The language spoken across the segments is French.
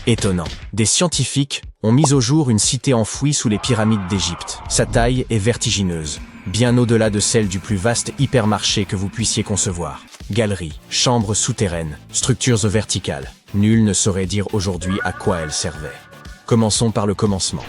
Étonnant. Des scientifiques ont mis au jour une cité enfouie sous les pyramides d'Égypte. Sa taille est vertigineuse, bien au-delà de celle du plus vaste hypermarché que vous puissiez concevoir. Galeries, chambres souterraines, structures verticales. Nul ne saurait dire aujourd'hui à quoi elles servaient. Commençons par le commencement.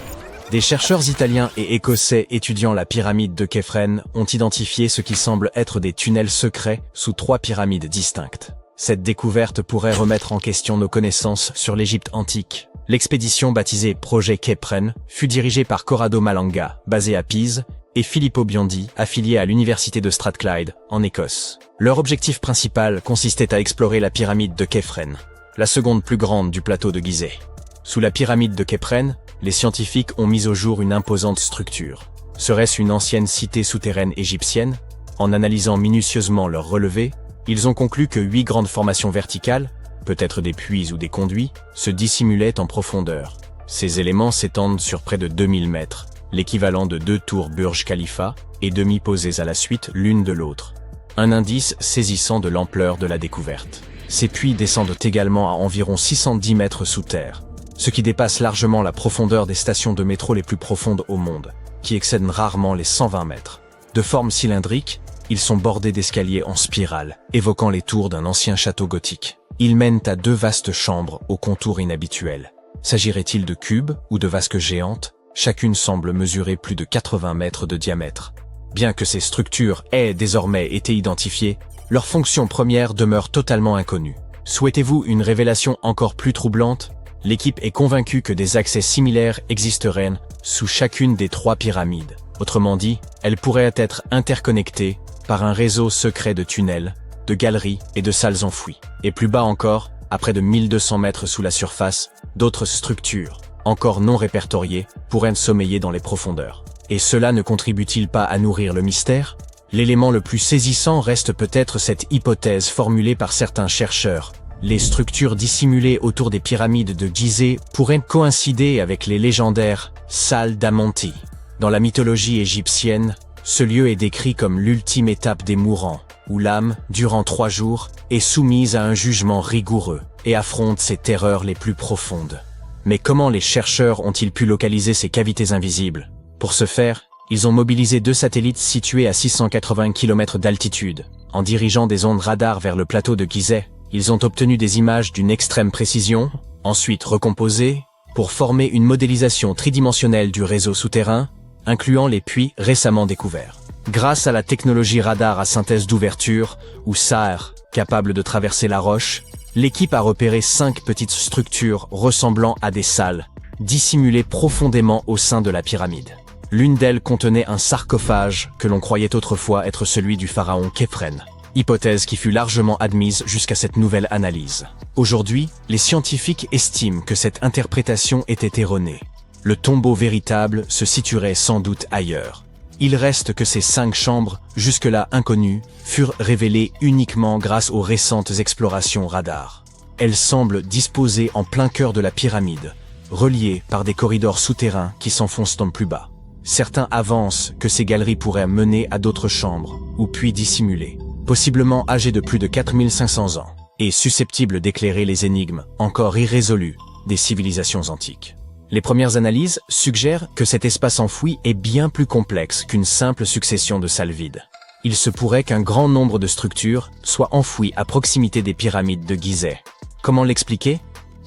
Des chercheurs italiens et écossais étudiant la pyramide de Képhren ont identifié ce qui semble être des tunnels secrets sous 3 pyramides distinctes. Cette découverte pourrait remettre en question nos connaissances sur l'Égypte antique. L'expédition baptisée Projet Képhren fut dirigée par Corrado Malanga, basé à Pise, et Filippo Biondi, affilié à l'université de Strathclyde, en Écosse. Leur objectif principal consistait à explorer la pyramide de Képhren, la seconde plus grande du plateau de Gizeh. Sous la pyramide de Képhren, les scientifiques ont mis au jour une imposante structure. Serait-ce une ancienne cité souterraine égyptienne? En analysant minutieusement leurs relevés, ils ont conclu que 8 grandes formations verticales, peut-être des puits ou des conduits, se dissimulaient en profondeur. Ces éléments s'étendent sur près de 2000 mètres, l'équivalent de 2 tours Burj Khalifa, et demi-posées à la suite l'une de l'autre. Un indice saisissant de l'ampleur de la découverte. Ces puits descendent également à environ 610 mètres sous terre, ce qui dépasse largement la profondeur des stations de métro les plus profondes au monde, qui excèdent rarement les 120 mètres. De forme cylindrique, ils sont bordés d'escaliers en spirale, évoquant les tours d'un ancien château gothique. Ils mènent à 2 vastes chambres aux contours inhabituels. S'agirait-il de cubes ou de vasques géantes? Chacune semble mesurer plus de 80 mètres de diamètre. Bien que ces structures aient désormais été identifiées, leur fonction première demeure totalement inconnue. Souhaitez-vous une révélation encore plus troublante? L'équipe est convaincue que des accès similaires existeraient sous chacune des 3 pyramides. Autrement dit, elles pourraient être interconnectées par un réseau secret de tunnels, de galeries et de salles enfouies. Et plus bas encore, à près de 1200 mètres sous la surface, d'autres structures, encore non répertoriées, pourraient sommeiller dans les profondeurs. Et cela ne contribue-t-il pas à nourrir le mystère? L'élément le plus saisissant reste peut-être cette hypothèse formulée par certains chercheurs. Les structures dissimulées autour des pyramides de Gizeh pourraient coïncider avec les légendaires salles d'Amonti. Dans la mythologie égyptienne, ce lieu est décrit comme l'ultime étape des mourants, où l'âme, durant 3 jours, est soumise à un jugement rigoureux et affronte ses terreurs les plus profondes. Mais comment les chercheurs ont-ils pu localiser ces cavités invisibles? Pour ce faire, ils ont mobilisé 2 satellites situés à 680 km d'altitude. En dirigeant des ondes radar vers le plateau de Gizeh, ils ont obtenu des images d'une extrême précision, ensuite recomposées, pour former une modélisation tridimensionnelle du réseau souterrain, incluant les puits récemment découverts. Grâce à la technologie radar à synthèse d'ouverture, ou SAR, capable de traverser la roche, l'équipe a repéré 5 petites structures ressemblant à des salles, dissimulées profondément au sein de la pyramide. L'une d'elles contenait un sarcophage que l'on croyait autrefois être celui du pharaon Képhren. Hypothèse qui fut largement admise jusqu'à cette nouvelle analyse. Aujourd'hui, les scientifiques estiment que cette interprétation était erronée. Le tombeau véritable se situerait sans doute ailleurs. Il reste que ces 5 chambres, jusque-là inconnues, furent révélées uniquement grâce aux récentes explorations radar. Elles semblent disposées en plein cœur de la pyramide, reliées par des corridors souterrains qui s'enfoncent en plus bas. Certains avancent que ces galeries pourraient mener à d'autres chambres, ou puits dissimulés, possiblement âgés de plus de 4500 ans, et susceptibles d'éclairer les énigmes, encore irrésolues, des civilisations antiques. Les premières analyses suggèrent que cet espace enfoui est bien plus complexe qu'une simple succession de salles vides. Il se pourrait qu'un grand nombre de structures soient enfouies à proximité des pyramides de Gizeh. Comment l'expliquer?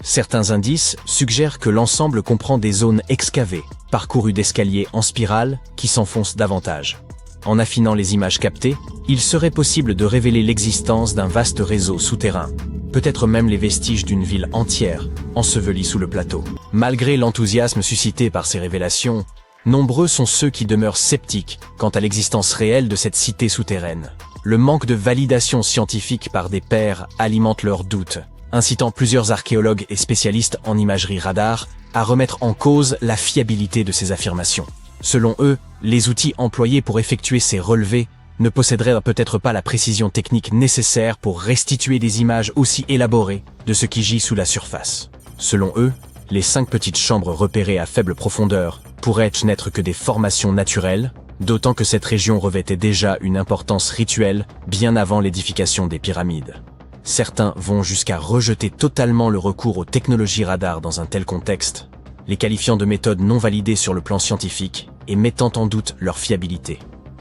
Certains indices suggèrent que l'ensemble comprend des zones excavées, parcourues d'escaliers en spirale qui s'enfoncent davantage. En affinant les images captées, il serait possible de révéler l'existence d'un vaste réseau souterrain, peut-être même les vestiges d'une ville entière, ensevelie sous le plateau. Malgré l'enthousiasme suscité par ces révélations, nombreux sont ceux qui demeurent sceptiques quant à l'existence réelle de cette cité souterraine. Le manque de validation scientifique par des pairs alimente leurs doutes, incitant plusieurs archéologues et spécialistes en imagerie radar à remettre en cause la fiabilité de ces affirmations. Selon eux, les outils employés pour effectuer ces relevés ne posséderaient peut-être pas la précision technique nécessaire pour restituer des images aussi élaborées de ce qui gît sous la surface. Selon eux, les 5 petites chambres repérées à faible profondeur pourraient n'être que des formations naturelles, d'autant que cette région revêtait déjà une importance rituelle bien avant l'édification des pyramides. Certains vont jusqu'à rejeter totalement le recours aux technologies radar dans un tel contexte, les qualifiant de méthodes non validées sur le plan scientifique et mettant en doute leur fiabilité.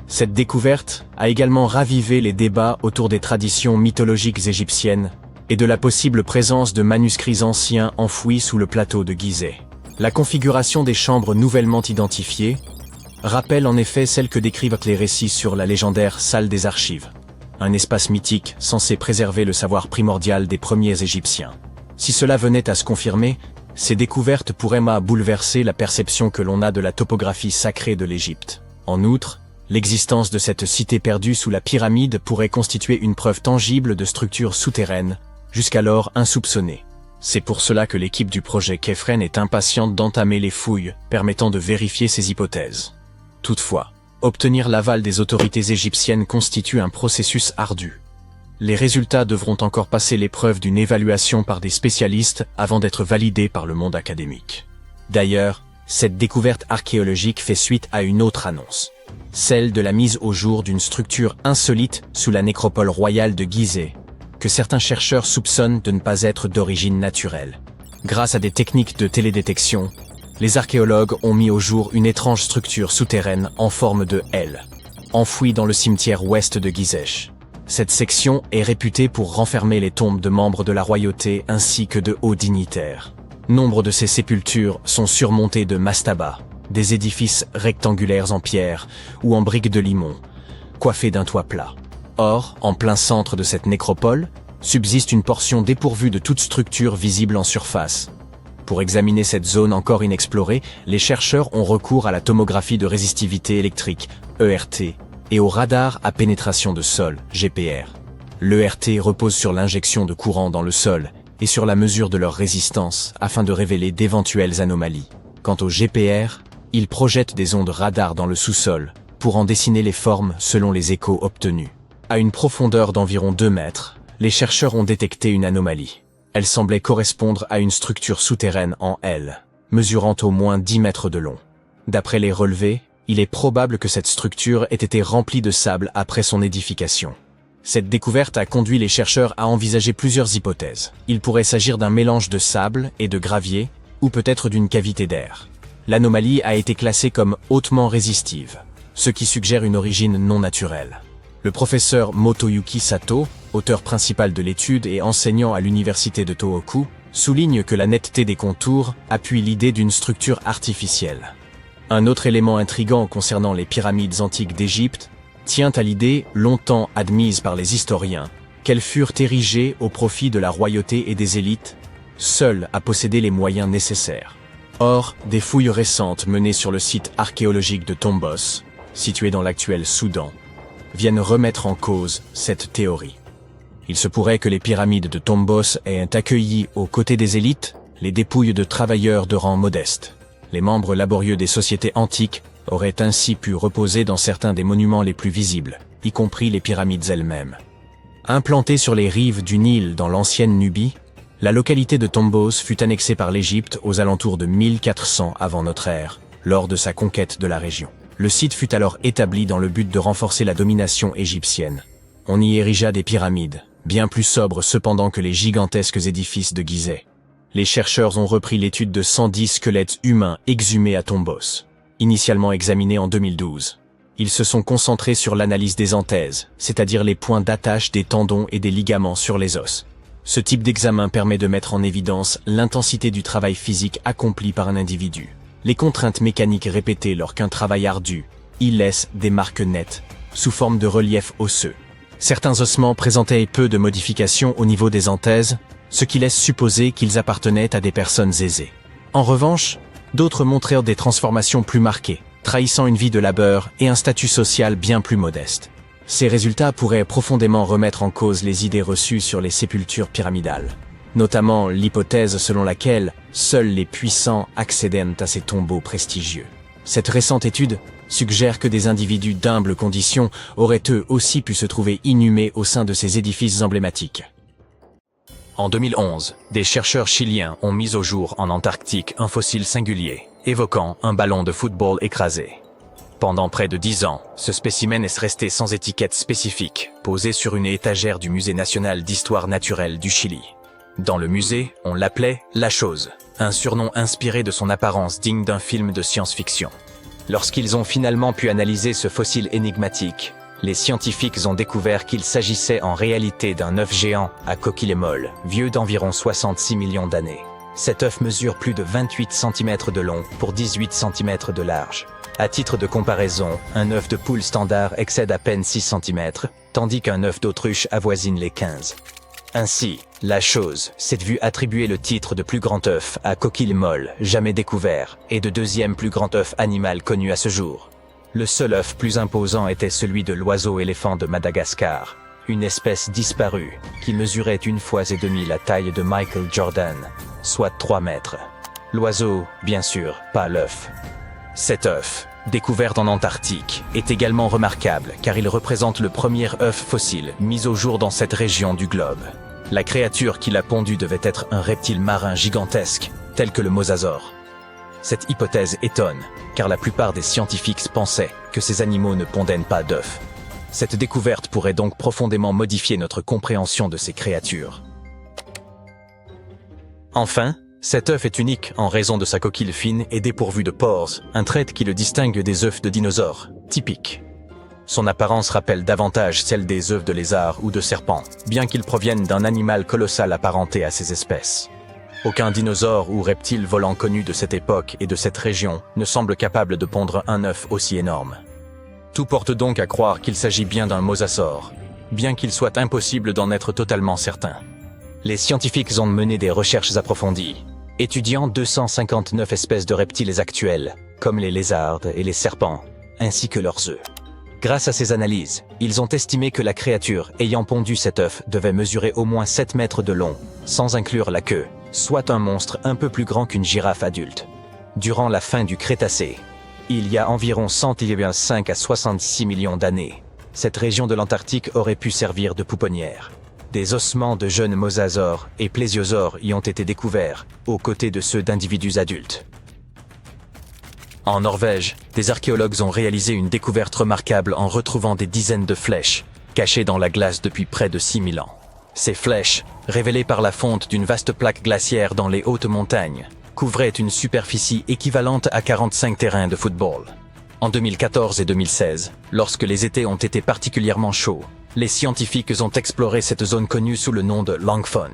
Cette découverte a également ravivé les débats autour des traditions mythologiques égyptiennes et de la possible présence de manuscrits anciens enfouis sous le plateau de Gizeh. La configuration des chambres nouvellement identifiées rappelle en effet celle que décrivent les récits sur la légendaire salle des archives, un espace mythique censé préserver le savoir primordial des premiers Égyptiens. Si cela venait à se confirmer, ces découvertes pourraient bouleverser la perception que l'on a de la topographie sacrée de l'Égypte. En outre, l'existence de cette cité perdue sous la pyramide pourrait constituer une preuve tangible de structures souterraines, jusqu'alors insoupçonnées. C'est pour cela que l'équipe du projet Kephren est impatiente d'entamer les fouilles permettant de vérifier ces hypothèses. Toutefois, obtenir l'aval des autorités égyptiennes constitue un processus ardu. Les résultats devront encore passer l'épreuve d'une évaluation par des spécialistes avant d'être validés par le monde académique. D'ailleurs, cette découverte archéologique fait suite à une autre annonce, celle de la mise au jour d'une structure insolite sous la nécropole royale de Gizeh, que certains chercheurs soupçonnent de ne pas être d'origine naturelle. Grâce à des techniques de télédétection, les archéologues ont mis au jour une étrange structure souterraine en forme de L, enfouie dans le cimetière ouest de Gizeh. Cette section est réputée pour renfermer les tombes de membres de la royauté ainsi que de hauts dignitaires. Nombre de ces sépultures sont surmontées de mastabas, des édifices rectangulaires en pierre ou en briques de limon, coiffés d'un toit plat. Or, en plein centre de cette nécropole, subsiste une portion dépourvue de toute structure visible en surface. Pour examiner cette zone encore inexplorée, les chercheurs ont recours à la tomographie de résistivité électrique, ERT, et au radar à pénétration de sol, GPR. L'ERT repose sur l'injection de courant dans le sol et sur la mesure de leur résistance afin de révéler d'éventuelles anomalies. Quant au GPR, il projette des ondes radar dans le sous-sol pour en dessiner les formes selon les échos obtenus. À une profondeur d'environ 2 mètres, les chercheurs ont détecté une anomalie. Elle semblait correspondre à une structure souterraine en L, mesurant au moins 10 mètres de long. D'après les relevés, il est probable que cette structure ait été remplie de sable après son édification. Cette découverte a conduit les chercheurs à envisager plusieurs hypothèses. Il pourrait s'agir d'un mélange de sable et de gravier, ou peut-être d'une cavité d'air. L'anomalie a été classée comme hautement résistive, ce qui suggère une origine non naturelle. Le professeur Motoyuki Sato, auteur principal de l'étude et enseignant à l'université de Tohoku, souligne que la netteté des contours appuie l'idée d'une structure artificielle. Un autre élément intrigant concernant les pyramides antiques d'Égypte tient à l'idée, longtemps admise par les historiens, qu'elles furent érigées au profit de la royauté et des élites, seules à posséder les moyens nécessaires. Or, des fouilles récentes menées sur le site archéologique de Tombos, situé dans l'actuel Soudan, viennent remettre en cause cette théorie. Il se pourrait que les pyramides de Tombos aient accueilli, aux côtés des élites, les dépouilles de travailleurs de rang modeste. Les membres laborieux des sociétés antiques auraient ainsi pu reposer dans certains des monuments les plus visibles, y compris les pyramides elles-mêmes. Implantée sur les rives du Nil dans l'ancienne Nubie, la localité de Tombos fut annexée par l'Égypte aux alentours de 1400 avant notre ère, lors de sa conquête de la région. Le site fut alors établi dans le but de renforcer la domination égyptienne. On y érigea des pyramides, bien plus sobres cependant que les gigantesques édifices de Gizeh. Les chercheurs ont repris l'étude de 110 squelettes humains exhumés à Tombos, initialement examinés en 2012. Ils se sont concentrés sur l'analyse des anthèses, c'est-à-dire les points d'attache des tendons et des ligaments sur les os. Ce type d'examen permet de mettre en évidence l'intensité du travail physique accompli par un individu. Les contraintes mécaniques répétées lors qu'un travail ardu y laissent des marques nettes, sous forme de relief osseux. Certains ossements présentaient peu de modifications au niveau des anthèses, ce qui laisse supposer qu'ils appartenaient à des personnes aisées. En revanche, d'autres montrèrent des transformations plus marquées, trahissant une vie de labeur et un statut social bien plus modeste. Ces résultats pourraient profondément remettre en cause les idées reçues sur les sépultures pyramidales, notamment l'hypothèse selon laquelle seuls les puissants accédaient à ces tombeaux prestigieux. Cette récente étude suggère que des individus d'humbles conditions auraient eux aussi pu se trouver inhumés au sein de ces édifices emblématiques. En 2011, des chercheurs chiliens ont mis au jour en Antarctique un fossile singulier, évoquant un ballon de football écrasé. Pendant près de 10 ans, ce spécimen est resté sans étiquette spécifique, posé sur une étagère du Musée national d'histoire naturelle du Chili. Dans le musée, on l'appelait « La Chose », un surnom inspiré de son apparence digne d'un film de science-fiction. Lorsqu'ils ont finalement pu analyser ce fossile énigmatique, les scientifiques ont découvert qu'il s'agissait en réalité d'un œuf géant à coquille molle, vieux d'environ 66 millions d'années. Cet œuf mesure plus de 28 cm de long pour 18 cm de large. À titre de comparaison, un œuf de poule standard excède à peine 6 cm, tandis qu'un œuf d'autruche avoisine les 15. Ainsi, La Chose s'est vue attribuer le titre de plus grand œuf à coquille molle jamais découvert et de deuxième plus grand œuf animal connu à ce jour. Le seul œuf plus imposant était celui de l'oiseau-éléphant de Madagascar, une espèce disparue qui mesurait 1,5 fois la taille de Michael Jordan, soit 3 mètres. L'oiseau, bien sûr, pas l'œuf. Cet œuf, découvert en Antarctique, est également remarquable car il représente le premier œuf fossile mis au jour dans cette région du globe. La créature qui l'a pondu devait être un reptile marin gigantesque, tel que le mosasaure. Cette hypothèse étonne, car la plupart des scientifiques pensaient que ces animaux ne pondaient pas d'œufs. Cette découverte pourrait donc profondément modifier notre compréhension de ces créatures. Enfin, cet œuf est unique en raison de sa coquille fine et dépourvue de pores, un trait qui le distingue des œufs de dinosaures, typiques. Son apparence rappelle davantage celle des œufs de lézards ou de serpents, bien qu'ils proviennent d'un animal colossal apparenté à ces espèces. Aucun dinosaure ou reptile volant connu de cette époque et de cette région ne semble capable de pondre un œuf aussi énorme. Tout porte donc à croire qu'il s'agit bien d'un mosasaure, bien qu'il soit impossible d'en être totalement certain. Les scientifiques ont mené des recherches approfondies, étudiant 259 espèces de reptiles actuels, comme les lézards et les serpents, ainsi que leurs œufs. Grâce à ces analyses, ils ont estimé que la créature ayant pondu cet œuf devait mesurer au moins 7 mètres de long, sans inclure la queue, soit un monstre un peu plus grand qu'une girafe adulte. Durant la fin du Crétacé, il y a environ 105 à 66 millions d'années, cette région de l'Antarctique aurait pu servir de pouponnière. Des ossements de jeunes mosasaures et plésiosaures y ont été découverts, aux côtés de ceux d'individus adultes. En Norvège, des archéologues ont réalisé une découverte remarquable en retrouvant des dizaines de flèches, cachées dans la glace depuis près de 6000 ans. Ces flèches, révélées par la fonte d'une vaste plaque glaciaire dans les hautes montagnes, couvraient une superficie équivalente à 45 terrains de football. En 2014 et 2016, lorsque les étés ont été particulièrement chauds, les scientifiques ont exploré cette zone connue sous le nom de Langfon.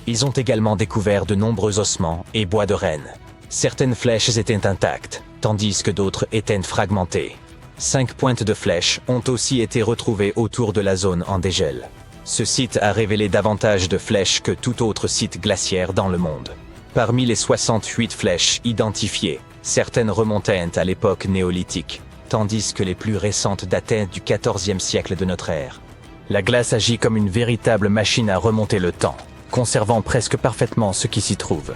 Ils ont également découvert de nombreux ossements et bois de renne. Certaines flèches étaient intactes, tandis que d'autres étaient fragmentées. 5 pointes de flèches ont aussi été retrouvées autour de la zone en dégel. Ce site a révélé davantage de flèches que tout autre site glaciaire dans le monde. Parmi les 68 flèches identifiées, certaines remontaient à l'époque néolithique, tandis que les plus récentes dataient du XIVe siècle de notre ère. La glace agit comme une véritable machine à remonter le temps, conservant presque parfaitement ce qui s'y trouve.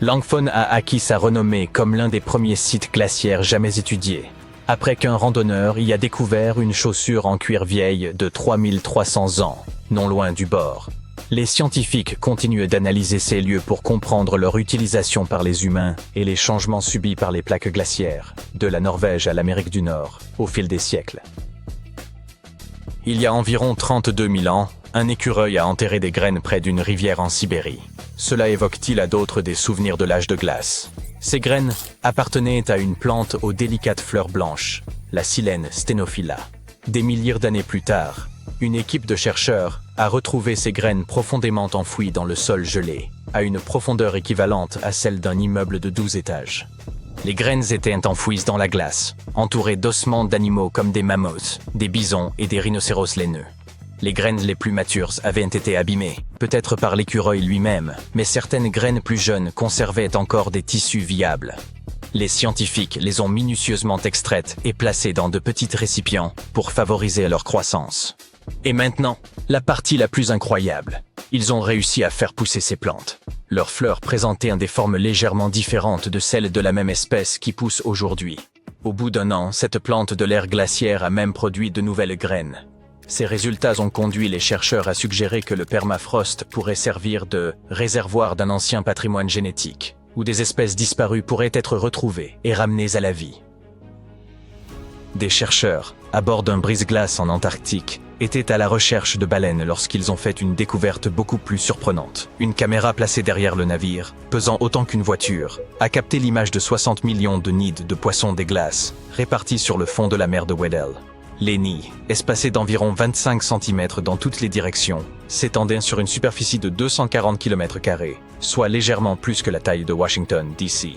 Langfon a acquis sa renommée comme l'un des premiers sites glaciaires jamais étudiés, après qu'un randonneur y a découvert une chaussure en cuir vieille de 3300 ans, non loin du bord. Les scientifiques continuent d'analyser ces lieux pour comprendre leur utilisation par les humains et les changements subis par les plaques glaciaires, de la Norvège à l'Amérique du Nord, au fil des siècles. Il y a environ 32 000 ans, un écureuil a enterré des graines près d'une rivière en Sibérie. Cela évoque-t-il à d'autres des souvenirs de l'âge de glace? Ces graines appartenaient à une plante aux délicates fleurs blanches, la Silène stenophila. Des milliers d'années plus tard, une équipe de chercheurs a retrouvé ces graines profondément enfouies dans le sol gelé, à une profondeur équivalente à celle d'un immeuble de 12 étages. Les graines étaient enfouies dans la glace, entourées d'ossements d'animaux comme des mammouths, des bisons et des rhinocéros laineux. Les graines les plus matures avaient été abîmées, peut-être par l'écureuil lui-même, mais certaines graines plus jeunes conservaient encore des tissus viables. Les scientifiques les ont minutieusement extraites et placées dans de petits récipients pour favoriser leur croissance. Et maintenant, la partie la plus incroyable. Ils ont réussi à faire pousser ces plantes. Leurs fleurs présentaient des formes légèrement différentes de celles de la même espèce qui poussent aujourd'hui. Au bout d'un an, cette plante de l'ère glaciaire a même produit de nouvelles graines. Ces résultats ont conduit les chercheurs à suggérer que le permafrost pourrait servir de réservoir d'un ancien patrimoine génétique, où des espèces disparues pourraient être retrouvées et ramenées à la vie. Des chercheurs, à bord d'un brise-glace en Antarctique, étaient à la recherche de baleines lorsqu'ils ont fait une découverte beaucoup plus surprenante. Une caméra placée derrière le navire, pesant autant qu'une voiture, a capté l'image de 60 millions de nids de poissons des glaces, répartis sur le fond de la mer de Weddell. Les nids, espacés d'environ 25 cm dans toutes les directions, s'étendaient sur une superficie de 240 km², soit légèrement plus que la taille de Washington, D.C.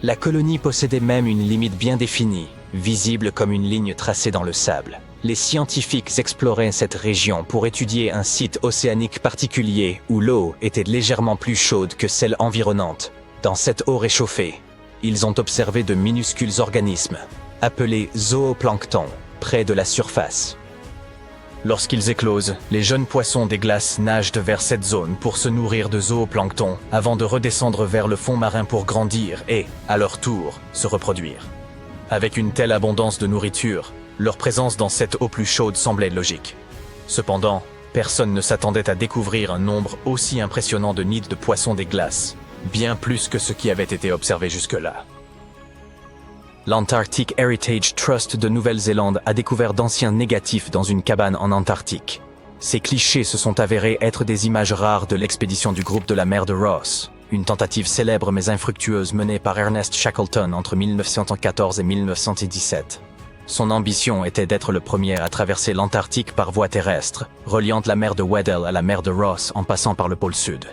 La colonie possédait même une limite bien définie, visible comme une ligne tracée dans le sable. Les scientifiques exploraient cette région pour étudier un site océanique particulier où l'eau était légèrement plus chaude que celle environnante. Dans cette eau réchauffée, ils ont observé de minuscules organismes, appelés zooplanctons, près de la surface. Lorsqu'ils éclosent, les jeunes poissons des glaces nagent vers cette zone pour se nourrir de zooplancton avant de redescendre vers le fond marin pour grandir et, à leur tour, se reproduire. Avec une telle abondance de nourriture, leur présence dans cette eau plus chaude semblait logique. Cependant, personne ne s'attendait à découvrir un nombre aussi impressionnant de nids de poissons des glaces, bien plus que ce qui avait été observé jusque-là. L'Antarctic Heritage Trust de Nouvelle-Zélande a découvert d'anciens négatifs dans une cabane en Antarctique. Ces clichés se sont avérés être des images rares de l'expédition du groupe de la mer de Ross, une tentative célèbre mais infructueuse menée par Ernest Shackleton entre 1914 et 1917. Son ambition était d'être le premier à traverser l'Antarctique par voie terrestre, reliant la mer de Weddell à la mer de Ross en passant par le pôle Sud.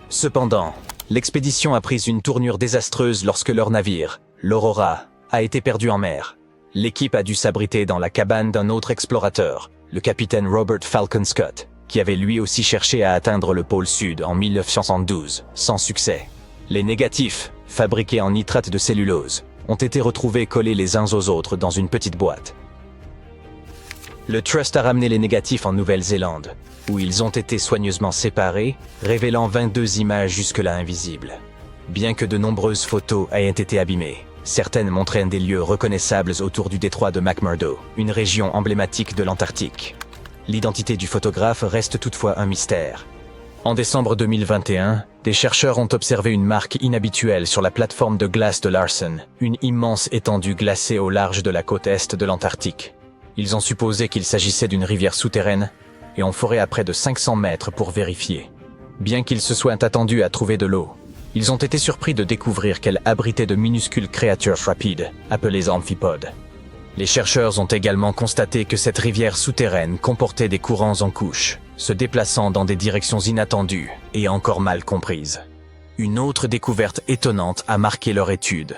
Cependant, l'expédition a pris une tournure désastreuse lorsque leur navire, l'Aurora, a été perdu en mer. L'équipe a dû s'abriter dans la cabane d'un autre explorateur, le capitaine Robert Falcon Scott, qui avait lui aussi cherché à atteindre le pôle Sud en 1972, sans succès. Les négatifs, fabriqués en nitrate de cellulose, ont été retrouvés collés les uns aux autres dans une petite boîte. Le Trust a ramené les négatifs en Nouvelle-Zélande, où ils ont été soigneusement séparés, révélant 22 images jusque-là invisibles. Bien que de nombreuses photos aient été abîmées, certaines montraient des lieux reconnaissables autour du détroit de McMurdo, une région emblématique de l'Antarctique. L'identité du photographe reste toutefois un mystère. En décembre 2021, des chercheurs ont observé une marque inhabituelle sur la plateforme de glace de Larsen, une immense étendue glacée au large de la côte est de l'Antarctique. Ils ont supposé qu'il s'agissait d'une rivière souterraine et ont foré à près de 500 mètres pour vérifier. Bien qu'ils se soient attendus à trouver de l'eau, ils ont été surpris de découvrir qu'elle abritait de minuscules créatures rapides, appelées amphipodes. Les chercheurs ont également constaté que cette rivière souterraine comportait des courants en couches, se déplaçant dans des directions inattendues et encore mal comprises. Une autre découverte étonnante a marqué leur étude.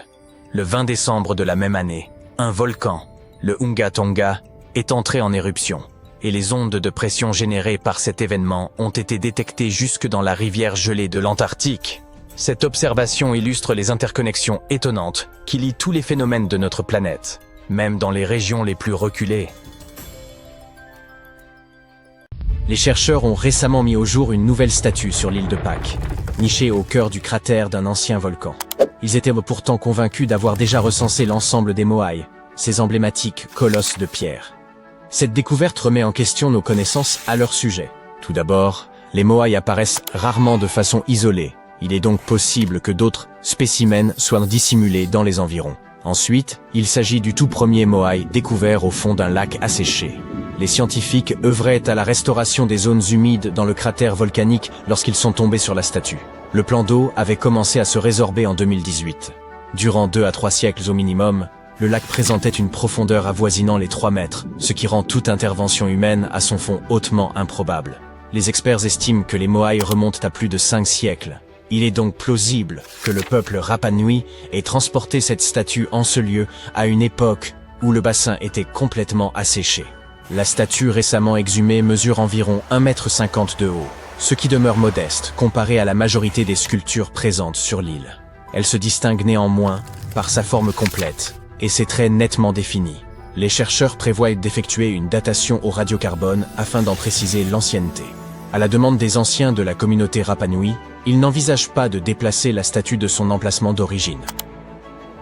Le 20 décembre de la même année, un volcan, le Hunga Tonga, est entré en éruption, et les ondes de pression générées par cet événement ont été détectées jusque dans la rivière gelée de l'Antarctique. Cette observation illustre les interconnexions étonnantes qui lient tous les phénomènes de notre planète, même dans les régions les plus reculées. Les chercheurs ont récemment mis au jour une nouvelle statue sur l'île de Pâques, nichée au cœur du cratère d'un ancien volcan. Ils étaient pourtant convaincus d'avoir déjà recensé l'ensemble des Moai, ces emblématiques colosses de pierre. Cette découverte remet en question nos connaissances à leur sujet. Tout d'abord, les Moai apparaissent rarement de façon isolée. Il est donc possible que d'autres spécimens soient dissimulés dans les environs. Ensuite, il s'agit du tout premier Moai découvert au fond d'un lac asséché. Les scientifiques œuvraient à la restauration des zones humides dans le cratère volcanique lorsqu'ils sont tombés sur la statue. Le plan d'eau avait commencé à se résorber en 2018. Durant 2 à 3 siècles au minimum, le lac présentait une profondeur avoisinant les 3 mètres, ce qui rend toute intervention humaine à son fond hautement improbable. Les experts estiment que les Moai remontent à plus de 5 siècles. Il est donc plausible que le peuple Rapa Nui ait transporté cette statue en ce lieu à une époque où le bassin était complètement asséché. La statue récemment exhumée mesure environ 1,50 m de haut, ce qui demeure modeste comparé à la majorité des sculptures présentes sur l'île. Elle se distingue néanmoins par sa forme complète et ses traits nettement définis. Les chercheurs prévoient d'effectuer une datation au radiocarbone afin d'en préciser l'ancienneté. À la demande des anciens de la communauté Rapa Nui, ils n'envisagent pas de déplacer la statue de son emplacement d'origine.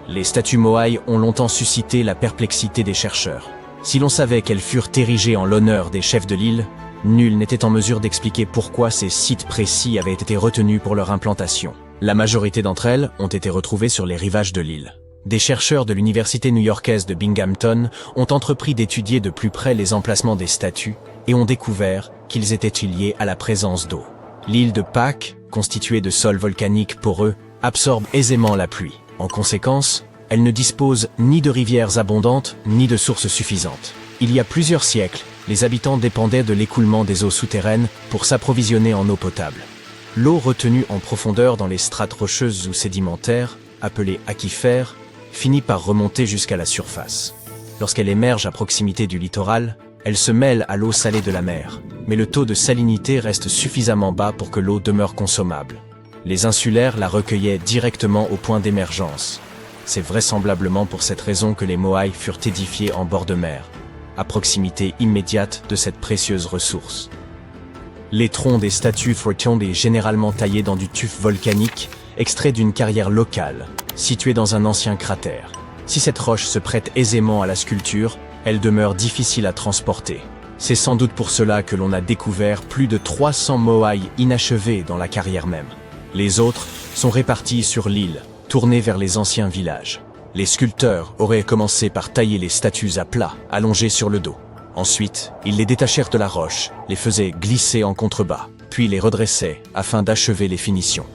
Les statues Moai ont longtemps suscité la perplexité des chercheurs. Si l'on savait qu'elles furent érigées en l'honneur des chefs de l'île, nul n'était en mesure d'expliquer pourquoi ces sites précis avaient été retenus pour leur implantation. La majorité d'entre elles ont été retrouvées sur les rivages de l'île. Des chercheurs de l'université new-yorkaise de Binghamton ont entrepris d'étudier de plus près les emplacements des statues et ont découvert qu'ils étaient liés à la présence d'eau. L'île de Pâques, constituée de sol volcanique poreux, absorbe aisément la pluie. En conséquence, elle ne dispose ni de rivières abondantes ni de sources suffisantes. Il y a plusieurs siècles, les habitants dépendaient de l'écoulement des eaux souterraines pour s'approvisionner en eau potable. L'eau retenue en profondeur dans les strates rocheuses ou sédimentaires, appelées aquifères, finit par remonter jusqu'à la surface. Lorsqu'elle émerge à proximité du littoral, elle se mêle à l'eau salée de la mer, mais le taux de salinité reste suffisamment bas pour que l'eau demeure consommable. Les insulaires la recueillaient directement au point d'émergence. C'est vraisemblablement pour cette raison que les Moai furent édifiés en bord de mer, à proximité immédiate de cette précieuse ressource. Les troncs des statues sont généralement taillés dans du tuf volcanique, extrait d'une carrière locale, située dans un ancien cratère. Si cette roche se prête aisément à la sculpture, elle demeure difficile à transporter. C'est sans doute pour cela que l'on a découvert plus de 300 Moai inachevés dans la carrière même. Les autres sont répartis sur l'île, tournés vers les anciens villages. Les sculpteurs auraient commencé par tailler les statues à plat, allongées sur le dos. Ensuite, ils les détachèrent de la roche, les faisaient glisser en contrebas, puis les redressaient afin d'achever les finitions.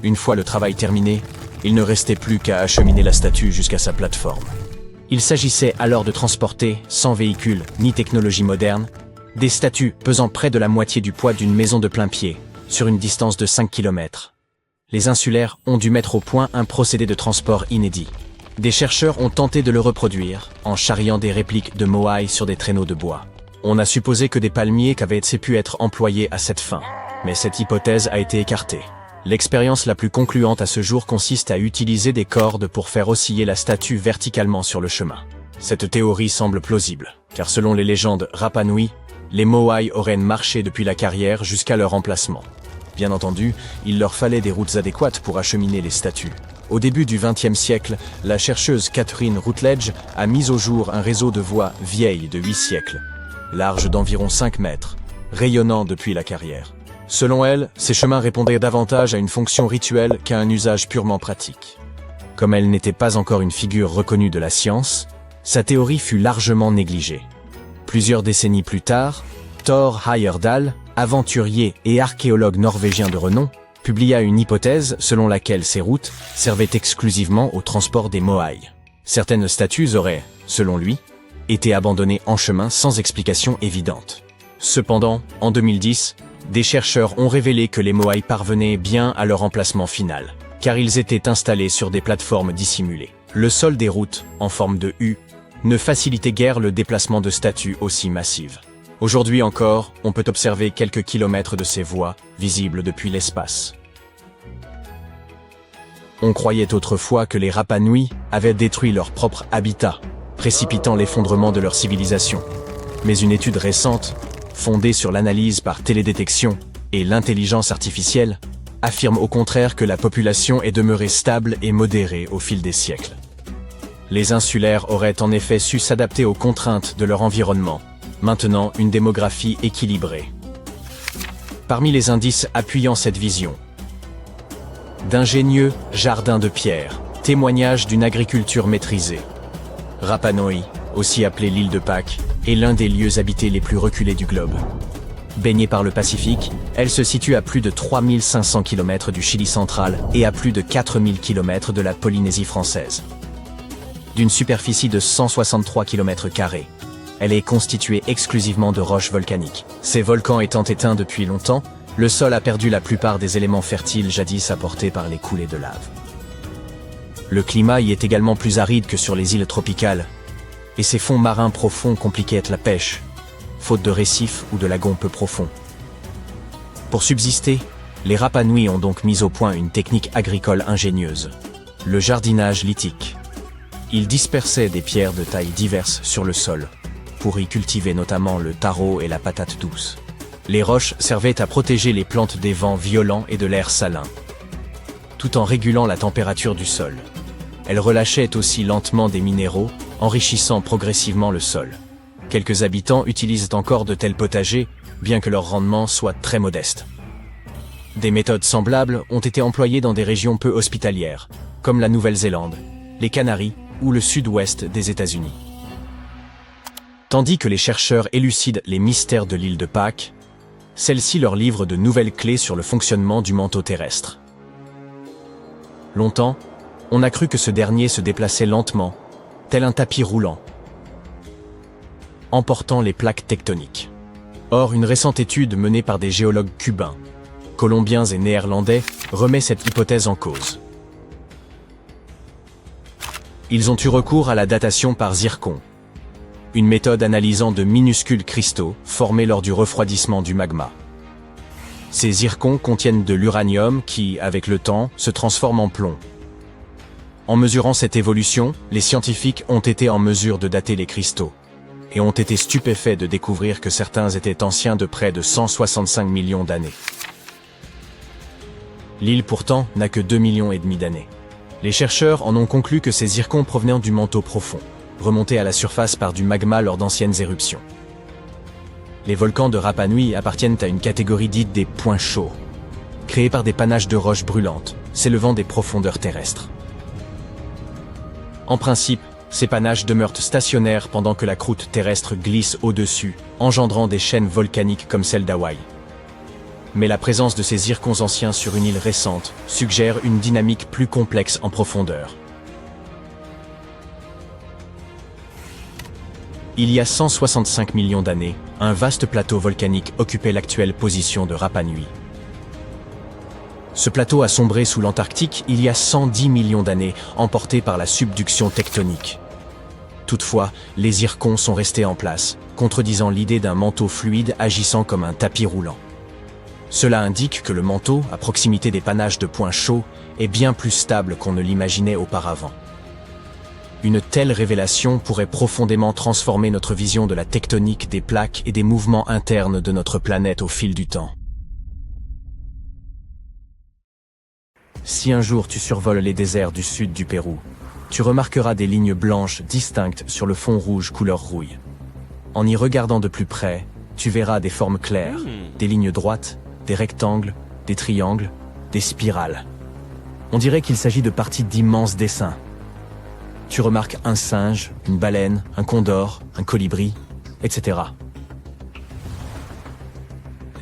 Une fois le travail terminé, il ne restait plus qu'à acheminer la statue jusqu'à sa plateforme. Il s'agissait alors de transporter, sans véhicule ni technologie moderne, des statues pesant près de la moitié du poids d'une maison de plain-pied, sur une distance de 5 km. Les insulaires ont dû mettre au point un procédé de transport inédit. Des chercheurs ont tenté de le reproduire, en charriant des répliques de Moai sur des traîneaux de bois. On a supposé que des palmiers avaient pu être employés à cette fin, mais cette hypothèse a été écartée. L'expérience la plus concluante à ce jour consiste à utiliser des cordes pour faire osciller la statue verticalement sur le chemin. Cette théorie semble plausible, car selon les légendes Rapa Nui, les Moai auraient marché depuis la carrière jusqu'à leur emplacement. Bien entendu, il leur fallait des routes adéquates pour acheminer les statues. Au début du XXe siècle, la chercheuse Catherine Routledge a mis au jour un réseau de voies vieilles de 8 siècles, large d'environ 5 mètres, rayonnant depuis la carrière. Selon elle, ces chemins répondaient davantage à une fonction rituelle qu'à un usage purement pratique. Comme elle n'était pas encore une figure reconnue de la science, sa théorie fut largement négligée. Plusieurs décennies plus tard, Thor Heyerdahl, aventurier et archéologue norvégien de renom, publia une hypothèse selon laquelle ces routes servaient exclusivement au transport des Moai. Certaines statues auraient, selon lui, été abandonnées en chemin sans explication évidente. Cependant, en 2010, des chercheurs ont révélé que les Moai parvenaient bien à leur emplacement final, car ils étaient installés sur des plateformes dissimulées. Le sol des routes, en forme de U, ne facilitait guère le déplacement de statues aussi massives. Aujourd'hui encore, on peut observer quelques kilomètres de ces voies, visibles depuis l'espace. On croyait autrefois que les Rapa Nui avaient détruit leur propre habitat, précipitant l'effondrement de leur civilisation. Mais une étude récente, fondée sur l'analyse par télédétection et l'intelligence artificielle, affirme au contraire que la population est demeurée stable et modérée au fil des siècles. Les insulaires auraient en effet su s'adapter aux contraintes de leur environnement, maintenant une démographie équilibrée. Parmi les indices appuyant cette vision, d'ingénieux jardins de pierre, témoignage d'une agriculture maîtrisée. Rapa Nui, aussi appelée l'île de Pâques, est l'un des lieux habités les plus reculés du globe. Baignée par le Pacifique, elle se situe à plus de 3500 km du Chili central et à plus de 4000 km de la Polynésie française. D'une superficie de 163 km², elle est constituée exclusivement de roches volcaniques. Ces volcans étant éteints depuis longtemps, le sol a perdu la plupart des éléments fertiles jadis apportés par les coulées de lave. Le climat y est également plus aride que sur les îles tropicales, et ces fonds marins profonds compliquaient la pêche, faute de récifs ou de lagons peu profonds. Pour subsister, les Rapa Nui ont donc mis au point une technique agricole ingénieuse, le jardinage lithique. Ils dispersaient des pierres de tailles diverses sur le sol, pour y cultiver notamment le taro et la patate douce. Les roches servaient à protéger les plantes des vents violents et de l'air salin, tout en régulant la température du sol. Elles relâchaient aussi lentement des minéraux, enrichissant progressivement le sol. Quelques habitants utilisent encore de tels potagers, bien que leur rendement soit très modeste. Des méthodes semblables ont été employées dans des régions peu hospitalières, comme la Nouvelle-Zélande, les Canaries ou le sud-ouest des États-Unis. Tandis que les chercheurs élucident les mystères de l'île de Pâques, celle-ci leur livre de nouvelles clés sur le fonctionnement du manteau terrestre. Longtemps, on a cru que ce dernier se déplaçait lentement, tel un tapis roulant, emportant les plaques tectoniques. Or, une récente étude menée par des géologues cubains, colombiens et néerlandais remet cette hypothèse en cause. Ils ont eu recours à la datation par zircon, une méthode analysant de minuscules cristaux formés lors du refroidissement du magma. Ces zircons contiennent de l'uranium qui, avec le temps, se transforme en plomb. En mesurant cette évolution, les scientifiques ont été en mesure de dater les cristaux et ont été stupéfaits de découvrir que certains étaient anciens de près de 165 millions d'années. L'île pourtant n'a que 2,5 millions d'années. Les chercheurs en ont conclu que ces zircons provenaient du manteau profond, remontés à la surface par du magma lors d'anciennes éruptions. Les volcans de Rapa Nui appartiennent à une catégorie dite des points chauds, créés par des panaches de roches brûlantes, s'élevant des profondeurs terrestres. En principe, ces panaches demeurent stationnaires pendant que la croûte terrestre glisse au-dessus, engendrant des chaînes volcaniques comme celle d'Hawaï. Mais la présence de ces zircons anciens sur une île récente suggère une dynamique plus complexe en profondeur. Il y a 165 millions d'années, un vaste plateau volcanique occupait l'actuelle position de Rapa Nui. Ce plateau a sombré sous l'Antarctique il y a 110 millions d'années, emporté par la subduction tectonique. Toutefois, les zircons sont restés en place, contredisant l'idée d'un manteau fluide agissant comme un tapis roulant. Cela indique que le manteau, à proximité des panaches de points chauds, est bien plus stable qu'on ne l'imaginait auparavant. Une telle révélation pourrait profondément transformer notre vision de la tectonique des plaques et des mouvements internes de notre planète au fil du temps. Si un jour tu survoles les déserts du sud du Pérou, tu remarqueras des lignes blanches distinctes sur le fond rouge couleur rouille. En y regardant de plus près, tu verras des formes claires, des lignes droites, des rectangles, des triangles, des spirales. On dirait qu'il s'agit de parties d'immenses dessins. Tu remarques un singe, une baleine, un condor, un colibri, etc.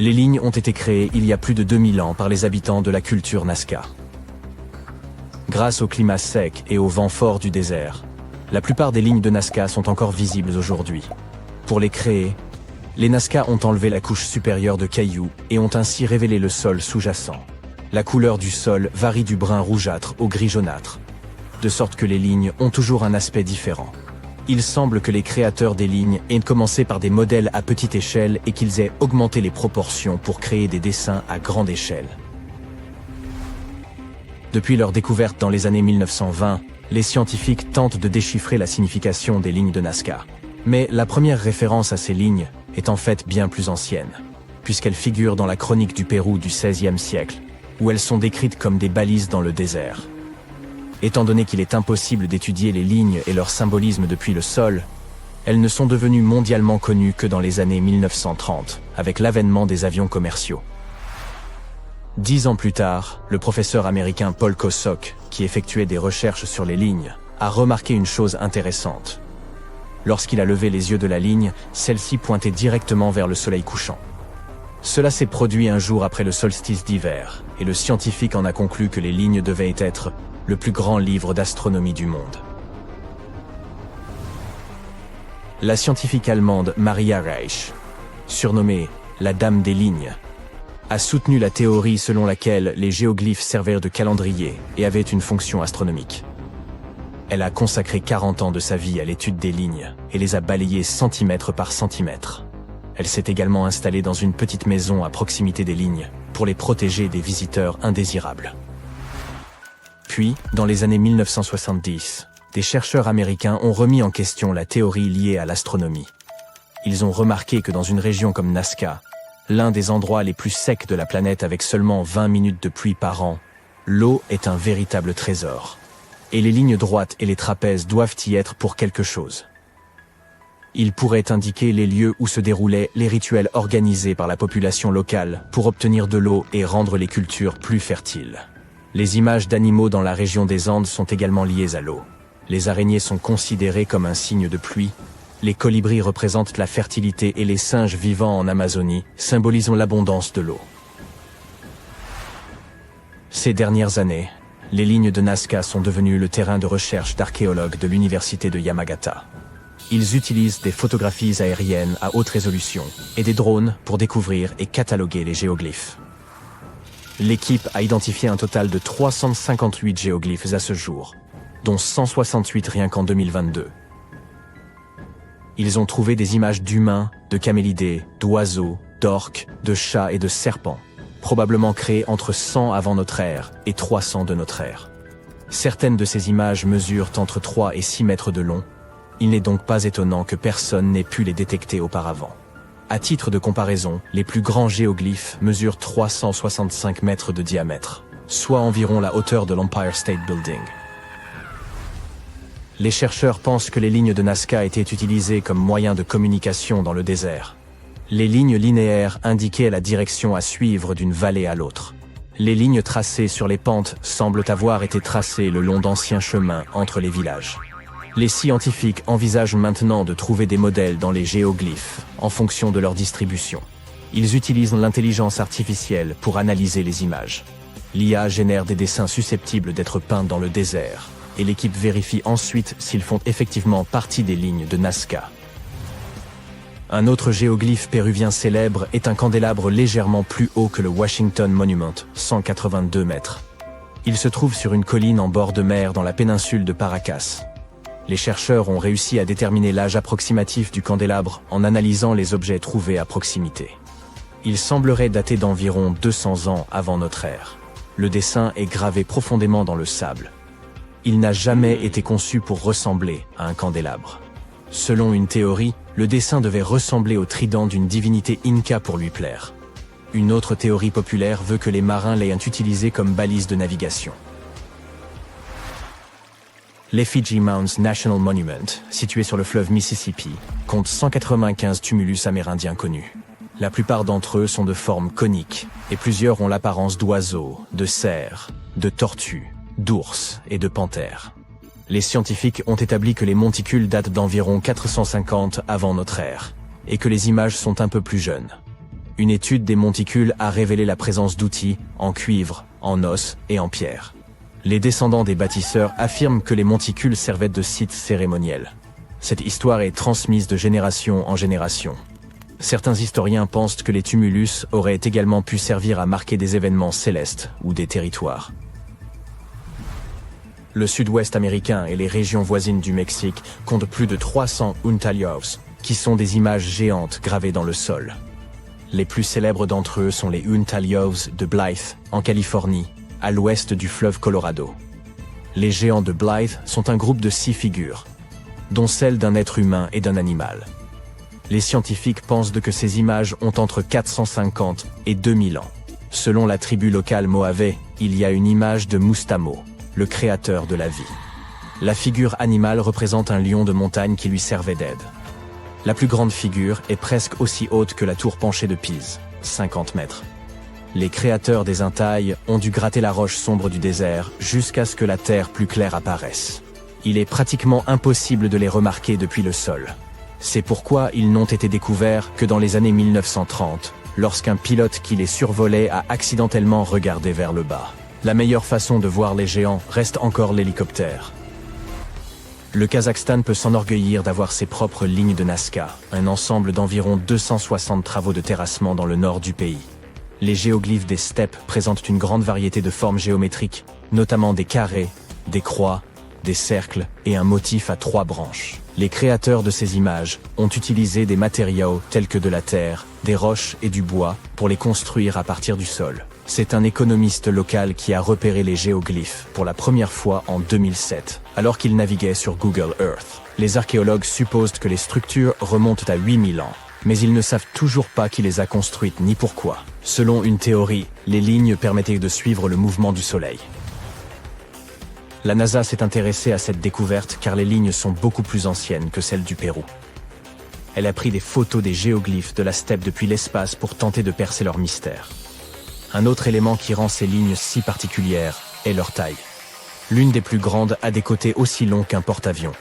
Les lignes ont été créées il y a plus de 2000 ans par les habitants de la culture Nazca. Grâce au climat sec et au vent fort du désert, la plupart des lignes de Nazca sont encore visibles aujourd'hui. Pour les créer, les Nazca ont enlevé la couche supérieure de cailloux et ont ainsi révélé le sol sous-jacent. La couleur du sol varie du brun rougeâtre au gris jaunâtre, de sorte que les lignes ont toujours un aspect différent. Il semble que les créateurs des lignes aient commencé par des modèles à petite échelle et qu'ils aient augmenté les proportions pour créer des dessins à grande échelle. Depuis leur découverte dans les années 1920, les scientifiques tentent de déchiffrer la signification des lignes de Nazca. Mais la première référence à ces lignes est en fait bien plus ancienne, puisqu'elles figurent dans la chronique du Pérou du XVIe siècle, où elles sont décrites comme des balises dans le désert. Étant donné qu'il est impossible d'étudier les lignes et leur symbolisme depuis le sol, elles ne sont devenues mondialement connues que dans les années 1930, avec l'avènement des avions commerciaux. 10 ans plus tard, le professeur américain Paul Kosok, qui effectuait des recherches sur les lignes, a remarqué une chose intéressante. Lorsqu'il a levé les yeux de la ligne, celle-ci pointait directement vers le soleil couchant. Cela s'est produit un jour après le solstice d'hiver, et le scientifique en a conclu que les lignes devaient être le plus grand livre d'astronomie du monde. La scientifique allemande Maria Reich, surnommée la Dame des lignes, a soutenu la théorie selon laquelle les géoglyphes servaient de calendrier et avaient une fonction astronomique. Elle a consacré 40 ans de sa vie à l'étude des lignes et les a balayées centimètre par centimètre. Elle s'est également installée dans une petite maison à proximité des lignes pour les protéger des visiteurs indésirables. Puis, dans les années 1970, des chercheurs américains ont remis en question la théorie liée à l'astronomie. Ils ont remarqué que dans une région comme Nazca, l'un des endroits les plus secs de la planète avec seulement 20 minutes de pluie par an, l'eau est un véritable trésor. Et les lignes droites et les trapèzes doivent y être pour quelque chose. Ils pourraient indiquer les lieux où se déroulaient les rituels organisés par la population locale pour obtenir de l'eau et rendre les cultures plus fertiles. Les images d'animaux dans la région des Andes sont également liées à l'eau. Les araignées sont considérées comme un signe de pluie. Les colibris représentent la fertilité et les singes vivant en Amazonie symbolisent l'abondance de l'eau. Ces dernières années, les lignes de Nazca sont devenues le terrain de recherche d'archéologues de l'université de Yamagata. Ils utilisent des photographies aériennes à haute résolution et des drones pour découvrir et cataloguer les géoglyphes. L'équipe a identifié un total de 358 géoglyphes à ce jour, dont 168 rien qu'en 2022. Ils ont trouvé des images d'humains, de camélidés, d'oiseaux, d'orques, de chats et de serpents, probablement créées entre 100 avant notre ère et 300 de notre ère. Certaines de ces images mesurent entre 3 et 6 mètres de long. Il n'est donc pas étonnant que personne n'ait pu les détecter auparavant. À titre de comparaison, les plus grands géoglyphes mesurent 365 mètres de diamètre, soit environ la hauteur de l'Empire State Building. Les chercheurs pensent que les lignes de Nazca étaient utilisées comme moyen de communication dans le désert. Les lignes linéaires indiquaient la direction à suivre d'une vallée à l'autre. Les lignes tracées sur les pentes semblent avoir été tracées le long d'anciens chemins entre les villages. Les scientifiques envisagent maintenant de trouver des modèles dans les géoglyphes en fonction de leur distribution. Ils utilisent l'intelligence artificielle pour analyser les images. L'IA génère des dessins susceptibles d'être peints dans le désert, et l'équipe vérifie ensuite s'ils font effectivement partie des lignes de Nazca. Un autre géoglyphe péruvien célèbre est un candélabre légèrement plus haut que le Washington Monument, 182 mètres. Il se trouve sur une colline en bord de mer dans la péninsule de Paracas. Les chercheurs ont réussi à déterminer l'âge approximatif du candélabre en analysant les objets trouvés à proximité. Il semblerait dater d'environ 200 ans avant notre ère. Le dessin est gravé profondément dans le sable. Il n'a jamais été conçu pour ressembler à un candélabre. Selon une théorie, le dessin devait ressembler au trident d'une divinité inca pour lui plaire. Une autre théorie populaire veut que les marins l'aient utilisé comme balise de navigation. L'Effigy Mounds National Monument, situé sur le fleuve Mississippi, compte 195 tumulus amérindiens connus. La plupart d'entre eux sont de forme conique, et plusieurs ont l'apparence d'oiseaux, de cerfs, de tortues, d'ours et de panthères. Les scientifiques ont établi que les monticules datent d'environ 450 avant notre ère, et que les images sont un peu plus jeunes. Une étude des monticules a révélé la présence d'outils en cuivre, en os et en pierre. Les descendants des bâtisseurs affirment que les monticules servaient de sites cérémoniels. Cette histoire est transmise de génération en génération. Certains historiens pensent que les tumulus auraient également pu servir à marquer des événements célestes ou des territoires. Le sud-ouest américain et les régions voisines du Mexique comptent plus de 300 Untalayos, qui sont des images géantes gravées dans le sol. Les plus célèbres d'entre eux sont les Untalayos de Blythe, en Californie, à l'ouest du fleuve Colorado. Les géants de Blythe sont un groupe de 6 figures, dont celle d'un être humain et d'un animal. Les scientifiques pensent que ces images ont entre 450 et 2000 ans. Selon la tribu locale Mojave, il y a une image de Mustamo, le créateur de la vie. La figure animale représente un lion de montagne qui lui servait d'aide. La plus grande figure est presque aussi haute que la tour penchée de Pise, 50 mètres. Les créateurs des Intailles ont dû gratter la roche sombre du désert jusqu'à ce que la terre plus claire apparaisse. Il est pratiquement impossible de les remarquer depuis le sol. C'est pourquoi ils n'ont été découverts que dans les années 1930, lorsqu'un pilote qui les survolait a accidentellement regardé vers le bas. La meilleure façon de voir les géants reste encore l'hélicoptère. Le Kazakhstan peut s'enorgueillir d'avoir ses propres lignes de Nazca, un ensemble d'environ 260 travaux de terrassement dans le nord du pays. Les géoglyphes des steppes présentent une grande variété de formes géométriques, notamment des carrés, des croix, des cercles et un motif à 3 branches. Les créateurs de ces images ont utilisé des matériaux tels que de la terre, des roches et du bois pour les construire à partir du sol. C'est un économiste local qui a repéré les géoglyphes pour la première fois en 2007, alors qu'il naviguait sur Google Earth. Les archéologues supposent que les structures remontent à 8000 ans. Mais ils ne savent toujours pas qui les a construites ni pourquoi. Selon une théorie, les lignes permettaient de suivre le mouvement du Soleil. La NASA s'est intéressée à cette découverte car les lignes sont beaucoup plus anciennes que celles du Pérou. Elle a pris des photos des géoglyphes de la steppe depuis l'espace pour tenter de percer leur mystère. Un autre élément qui rend ces lignes si particulières est leur taille. L'une des plus grandes a des côtés aussi longs qu'un porte-avions.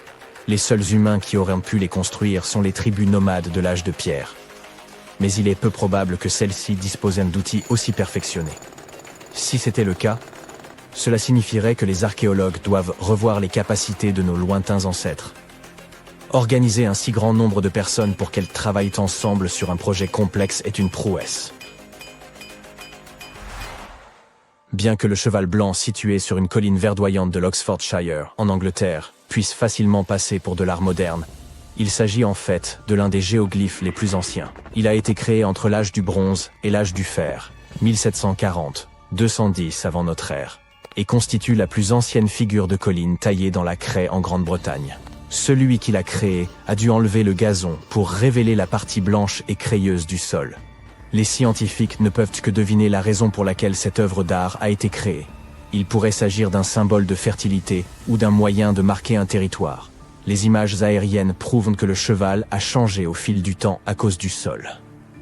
Les seuls humains qui auraient pu les construire sont les tribus nomades de l'âge de pierre. Mais il est peu probable que celles-ci disposaient d'outils aussi perfectionnés. Si c'était le cas, cela signifierait que les archéologues doivent revoir les capacités de nos lointains ancêtres. Organiser un si grand nombre de personnes pour qu'elles travaillent ensemble sur un projet complexe est une prouesse. Bien que le cheval blanc situé sur une colline verdoyante de l'Oxfordshire, en Angleterre, puisse facilement passer pour de l'art moderne, il s'agit en fait de l'un des géoglyphes les plus anciens. Il a été créé entre l'âge du bronze et l'âge du fer, 1740-210 avant notre ère, et constitue la plus ancienne figure de colline taillée dans la craie en Grande-Bretagne. Celui qui l'a créé a dû enlever le gazon pour révéler la partie blanche et crayeuse du sol. Les scientifiques ne peuvent que deviner la raison pour laquelle cette œuvre d'art a été créée. Il pourrait s'agir d'un symbole de fertilité ou d'un moyen de marquer un territoire. Les images aériennes prouvent que le cheval a changé au fil du temps à cause du sol.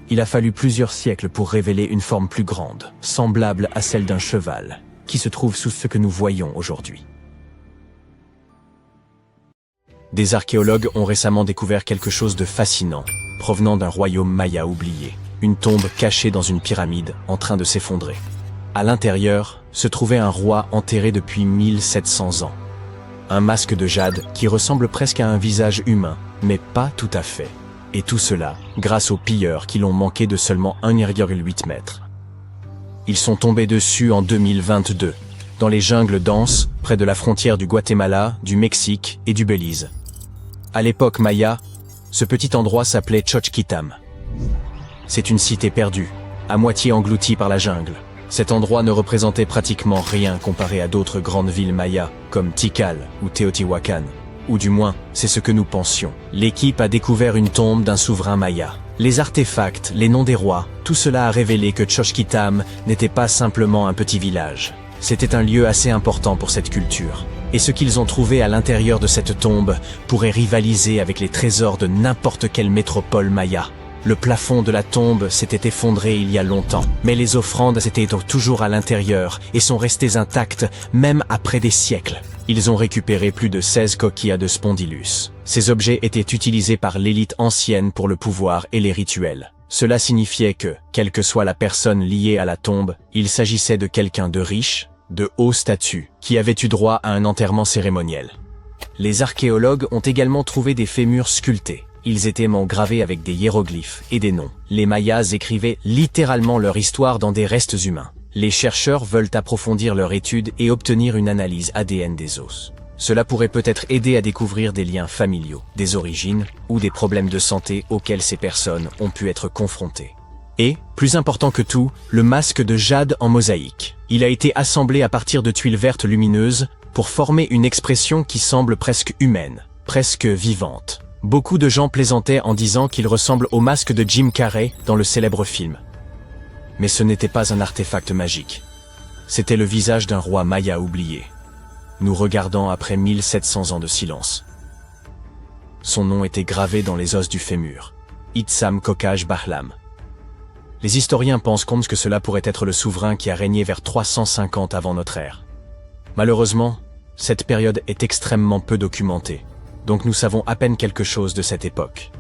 Il a fallu plusieurs siècles pour révéler une forme plus grande, semblable à celle d'un cheval, qui se trouve sous ce que nous voyons aujourd'hui. Des archéologues ont récemment découvert quelque chose de fascinant, provenant d'un royaume maya oublié. Une tombe cachée dans une pyramide en train de s'effondrer. À l'intérieur se trouvait un roi enterré depuis 1700 ans. Un masque de jade qui ressemble presque à un visage humain, mais pas tout à fait. Et tout cela grâce aux pilleurs qui l'ont manqué de seulement 1,8 mètres. Ils sont tombés dessus en 2022, dans les jungles denses, près de la frontière du Guatemala, du Mexique et du Belize. À l'époque maya, ce petit endroit s'appelait Xochquitam. C'est une cité perdue, à moitié engloutie par la jungle. Cet endroit ne représentait pratiquement rien comparé à d'autres grandes villes mayas, comme Tikal ou Teotihuacan. Ou du moins, c'est ce que nous pensions. L'équipe a découvert une tombe d'un souverain maya. Les artefacts, les noms des rois, tout cela a révélé que Xochquitam n'était pas simplement un petit village. C'était un lieu assez important pour cette culture. Et ce qu'ils ont trouvé à l'intérieur de cette tombe pourrait rivaliser avec les trésors de n'importe quelle métropole maya. Le plafond de la tombe s'était effondré il y a longtemps, mais les offrandes étaient toujours à l'intérieur et sont restées intactes même après des siècles. Ils ont récupéré plus de 16 coquillas de spondylus. Ces objets étaient utilisés par l'élite ancienne pour le pouvoir et les rituels. Cela signifiait que, quelle que soit la personne liée à la tombe, il s'agissait de quelqu'un de riche, de haut statut, qui avait eu droit à un enterrement cérémoniel. Les archéologues ont également trouvé des fémurs sculptés. Ils étaient gravés avec des hiéroglyphes et des noms. Les Mayas écrivaient littéralement leur histoire dans des restes humains. Les chercheurs veulent approfondir leur étude et obtenir une analyse ADN des os. Cela pourrait peut-être aider à découvrir des liens familiaux, des origines ou des problèmes de santé auxquels ces personnes ont pu être confrontées. Et, plus important que tout, le masque de jade en mosaïque. Il a été assemblé à partir de tuiles vertes lumineuses pour former une expression qui semble presque humaine, presque vivante. Beaucoup de gens plaisantaient en disant qu'il ressemble au masque de Jim Carrey dans le célèbre film. Mais ce n'était pas un artefact magique. C'était le visage d'un roi maya oublié, nous regardant après 1700 ans de silence. Son nom était gravé dans les os du fémur, Itsam Kokaj Bahlam. Les historiens pensent que cela pourrait être le souverain qui a régné vers 350 avant notre ère. Malheureusement, cette période est extrêmement peu documentée. Donc nous savons à peine quelque chose de cette époque.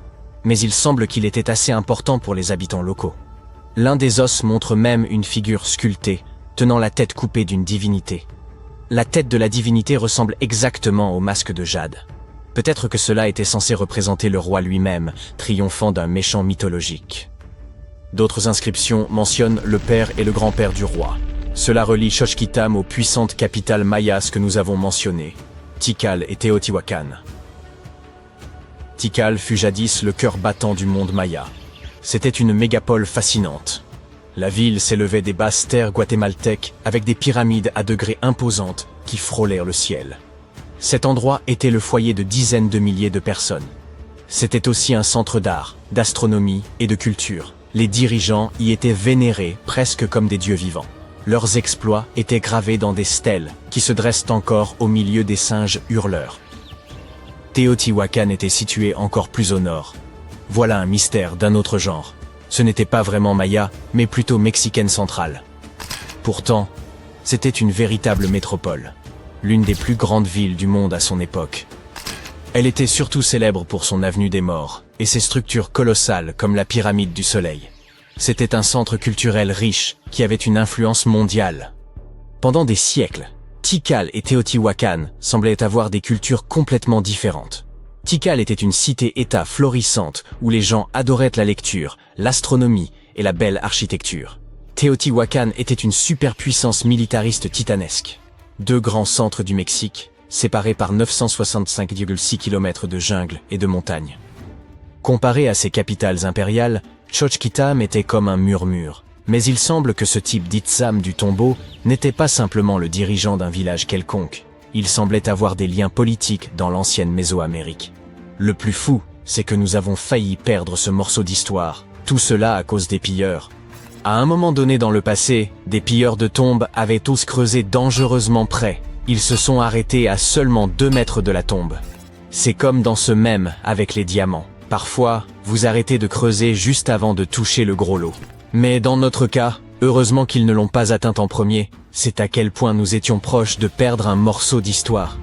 Mais il semble qu'il était assez important pour les habitants locaux. L'un des os montre même une figure sculptée, tenant la tête coupée d'une divinité. La tête de la divinité ressemble exactement au masque de jade. Peut-être que cela était censé représenter le roi lui-même, triomphant d'un méchant mythologique. D'autres inscriptions mentionnent le père et le grand-père du roi. Cela relie Xochquitam aux puissantes capitales mayas que nous avons mentionnées, Tikal et Teotihuacan. Tikal fut jadis le cœur battant du monde maya. C'était une mégapole fascinante. La ville s'élevait des basses terres guatémaltèques avec des pyramides à degrés imposantes qui frôlèrent le ciel. Cet endroit était le foyer de dizaines de milliers de personnes. C'était aussi un centre d'art, d'astronomie et de culture. Les dirigeants y étaient vénérés presque comme des dieux vivants. Leurs exploits étaient gravés dans des stèles qui se dressent encore au milieu des singes hurleurs. Teotihuacan était situé encore plus au nord. Voilà un mystère d'un autre genre. Ce n'était pas vraiment maya, mais plutôt mexicaine centrale. Pourtant, c'était une véritable métropole. l'une des plus grandes villes du monde à son époque. Elle était surtout célèbre pour son avenue des morts et ses structures colossales comme la pyramide du Soleil. C'était un centre culturel riche qui avait une influence mondiale. Pendant des siècles, Tikal et Teotihuacan semblaient avoir des cultures complètement différentes. Tikal était une cité-État florissante où les gens adoraient la lecture, l'astronomie et la belle architecture. Teotihuacan était une superpuissance militariste titanesque. Deux grands centres du Mexique, séparés par 965,6 km de jungle et de montagnes. Comparé à ses capitales impériales, Xochitlam était comme un murmure. Mais il semble que ce type d'Itzam du tombeau n'était pas simplement le dirigeant d'un village quelconque. Il semblait avoir des liens politiques dans l'ancienne Mésoamérique. Le plus fou, c'est que nous avons failli perdre ce morceau d'histoire. Tout cela à cause des pilleurs. À un moment donné dans le passé, des pilleurs de tombes avaient tous creusé dangereusement près. Ils se sont arrêtés à seulement 2 mètres de la tombe. C'est comme dans ce mème avec les diamants. Parfois, vous arrêtez de creuser juste avant de toucher le gros lot. Mais dans notre cas, heureusement qu'ils ne l'ont pas atteint en premier, c'est à quel point nous étions proches de perdre un morceau d'histoire.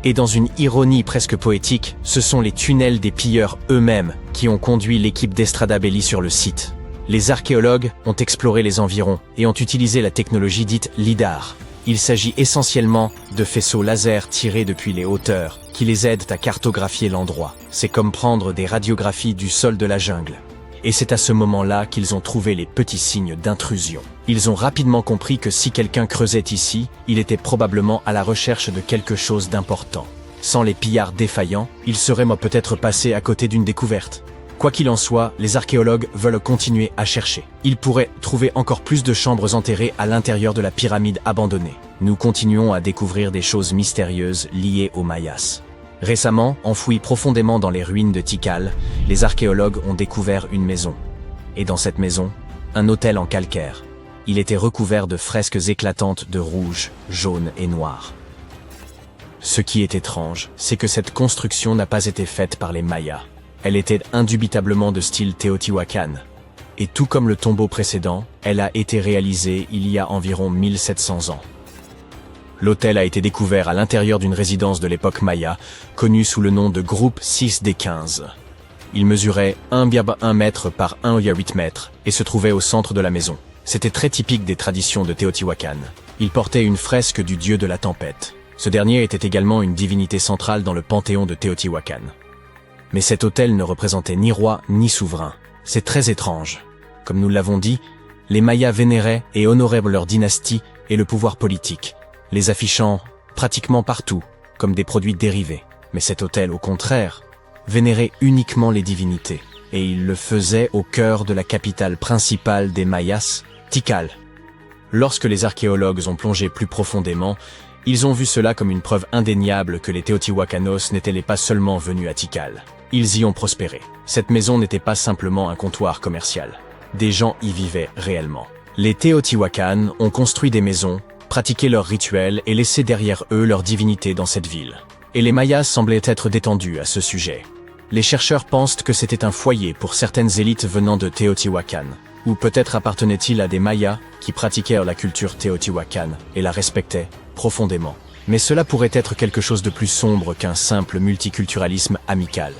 Et dans une ironie presque poétique, ce sont les tunnels des pilleurs eux-mêmes qui ont conduit l'équipe d'Estrada Belli sur le site. Les archéologues ont exploré les environs et ont utilisé la technologie dite LIDAR. Il s'agit essentiellement de faisceaux laser tirés depuis les hauteurs qui les aident à cartographier l'endroit. C'est comme prendre des radiographies du sol de la jungle. Et c'est à ce moment-là qu'ils ont trouvé les petits signes d'intrusion. Ils ont rapidement compris que si quelqu'un creusait ici, il était probablement à la recherche de quelque chose d'important. Sans les pillards défaillants, ils seraient peut-être passés à côté d'une découverte. Quoi qu'il en soit, les archéologues veulent continuer à chercher. Ils pourraient trouver encore plus de chambres enterrées à l'intérieur de la pyramide abandonnée. Nous continuons à découvrir des choses mystérieuses liées aux Mayas. Récemment, enfouis profondément dans les ruines de Tikal, les archéologues ont découvert une maison. Et dans cette maison, un autel en calcaire. Il était recouvert de fresques éclatantes de rouge, jaune et noir. Ce qui est étrange, c'est que cette construction n'a pas été faite par les Mayas. Elle était indubitablement de style Teotihuacan. Et tout comme le tombeau précédent, elle a été réalisée il y a environ 1700 ans. L'autel a été découvert à l'intérieur d'une résidence de l'époque Maya, connue sous le nom de groupe 6 des 15. Il mesurait 1,1 mètre par 1,8 mètres et se trouvait au centre de la maison. C'était très typique des traditions de Teotihuacan. Il portait une fresque du dieu de la tempête. Ce dernier était également une divinité centrale dans le panthéon de Teotihuacan. Mais cet autel ne représentait ni roi ni souverain. C'est très étrange. Comme nous l'avons dit, les Mayas vénéraient et honoraient leur dynastie et le pouvoir politique, les affichant pratiquement partout comme des produits dérivés. Mais cet autel, au contraire, vénérait uniquement les divinités. Et il le faisait au cœur de la capitale principale des Mayas, Tikal. Lorsque les archéologues ont plongé plus profondément, ils ont vu cela comme une preuve indéniable que les Teotihuacanos n'étaient pas seulement venus à Tikal. Ils y ont prospéré. Cette maison n'était pas simplement un comptoir commercial. Des gens y vivaient réellement. Les Teotihuacan ont construit des maisons, pratiqué leurs rituels et laissé derrière eux leur divinité dans cette ville. Et les Mayas semblaient être détendus à ce sujet. Les chercheurs pensent que c'était un foyer pour certaines élites venant de Teotihuacan. Ou peut-être appartenait-il à des Mayas qui pratiquèrent la culture Teotihuacan et la respectaient profondément. Mais cela pourrait être quelque chose de plus sombre qu'un simple multiculturalisme amical.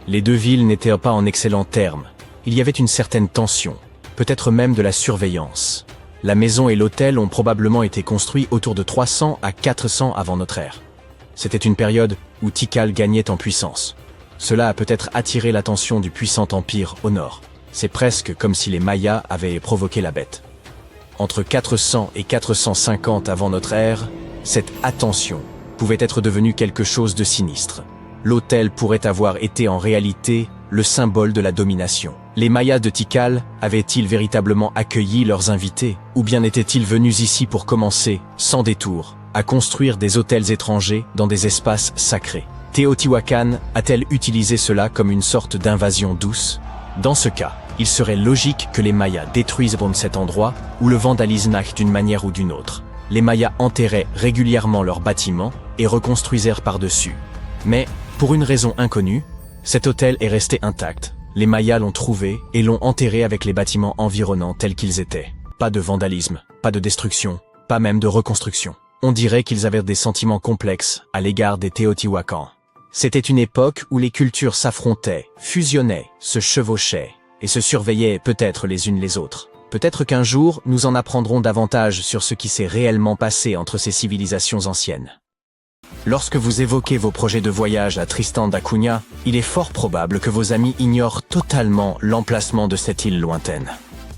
Les deux villes n'étaient pas en excellents termes. Il y avait une certaine tension, peut-être même de la surveillance. La maison et l'hôtel ont probablement été construits autour de 300 à 400 avant notre ère. C'était une période où Tikal gagnait en puissance. Cela a peut-être attiré l'attention du puissant empire au nord. C'est presque comme si les Mayas avaient provoqué la bête. Entre 400 et 450 avant notre ère, cette attention pouvait être devenue quelque chose de sinistre. L'hôtel pourrait avoir été en réalité le symbole de la domination. Les Mayas de Tikal avaient-ils véritablement accueilli leurs invités, ou bien étaient-ils venus ici pour commencer, sans détour, à construire des hôtels étrangers dans des espaces sacrés? Teotihuacan a-t-elle utilisé cela comme une sorte d'invasion douce? Dans ce cas, il serait logique que les Mayas détruisent cet endroit ou le vandalisent d'une manière ou d'une autre. Les Mayas enterraient régulièrement leurs bâtiments et reconstruisèrent par-dessus. Mais, pour une raison inconnue, cet hôtel est resté intact. Les Mayas l'ont trouvé et l'ont enterré avec les bâtiments environnants tels qu'ils étaient. Pas de vandalisme, pas de destruction, pas même de reconstruction. on dirait qu'ils avaient des sentiments complexes à l'égard des Téotihuacans. C'était une époque où les cultures s'affrontaient, fusionnaient, se chevauchaient et se surveillaient peut-être les unes les autres. Peut-être qu'un jour, nous en apprendrons davantage sur ce qui s'est réellement passé entre ces civilisations anciennes. Lorsque vous évoquez vos projets de voyage à Tristan da Cunha, il est fort probable que vos amis ignorent totalement l'emplacement de cette île lointaine.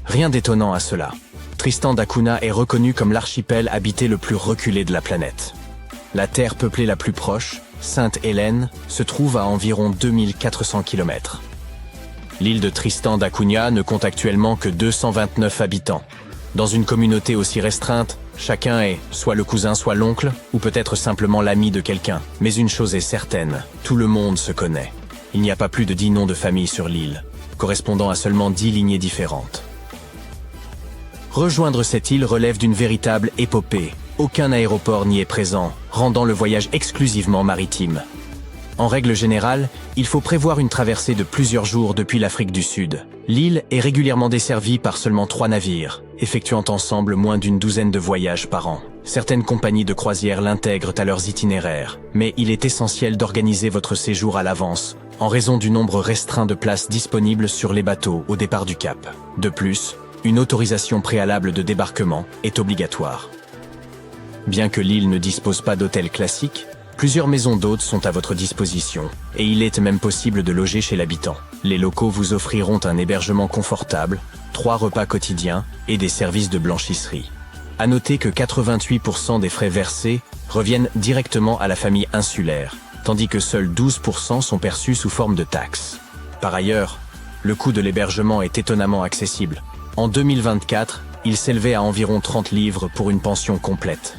Rien d'étonnant à cela. Tristan da Cunha est reconnu comme l'archipel habité le plus reculé de la planète. La terre peuplée la plus proche, Sainte-Hélène, se trouve à environ 2400 km. L'île de Tristan da Cunha ne compte actuellement que 229 habitants. Dans une communauté aussi restreinte, chacun est soit le cousin, soit l'oncle, ou peut-être simplement l'ami de quelqu'un. Mais une chose est certaine, tout le monde se connaît. Il n'y a pas plus de 10 noms de famille sur l'île, correspondant à seulement 10 lignées différentes. Rejoindre cette île relève d'une véritable épopée. Aucun aéroport n'y est présent, rendant le voyage exclusivement maritime. En règle générale, il faut prévoir une traversée de plusieurs jours depuis l'Afrique du Sud. L'île est régulièrement desservie par seulement 3 navires, effectuant ensemble moins d'une douzaine de voyages par an. Certaines compagnies de croisière l'intègrent à leurs itinéraires, mais il est essentiel d'organiser votre séjour à l'avance, en raison du nombre restreint de places disponibles sur les bateaux au départ du Cap. De plus, une autorisation préalable de débarquement est obligatoire. Bien que l'île ne dispose pas d'hôtels classiques, plusieurs maisons d'hôtes sont à votre disposition, et il est même possible de loger chez l'habitant. Les locaux vous offriront un hébergement confortable, 3 repas quotidiens et des services de blanchisserie. À noter que 88% des frais versés reviennent directement à la famille insulaire, tandis que seuls 12% sont perçus sous forme de taxes. Par ailleurs, le coût de l'hébergement est étonnamment accessible. En 2024, il s'élevait à environ 30 livres pour une pension complète.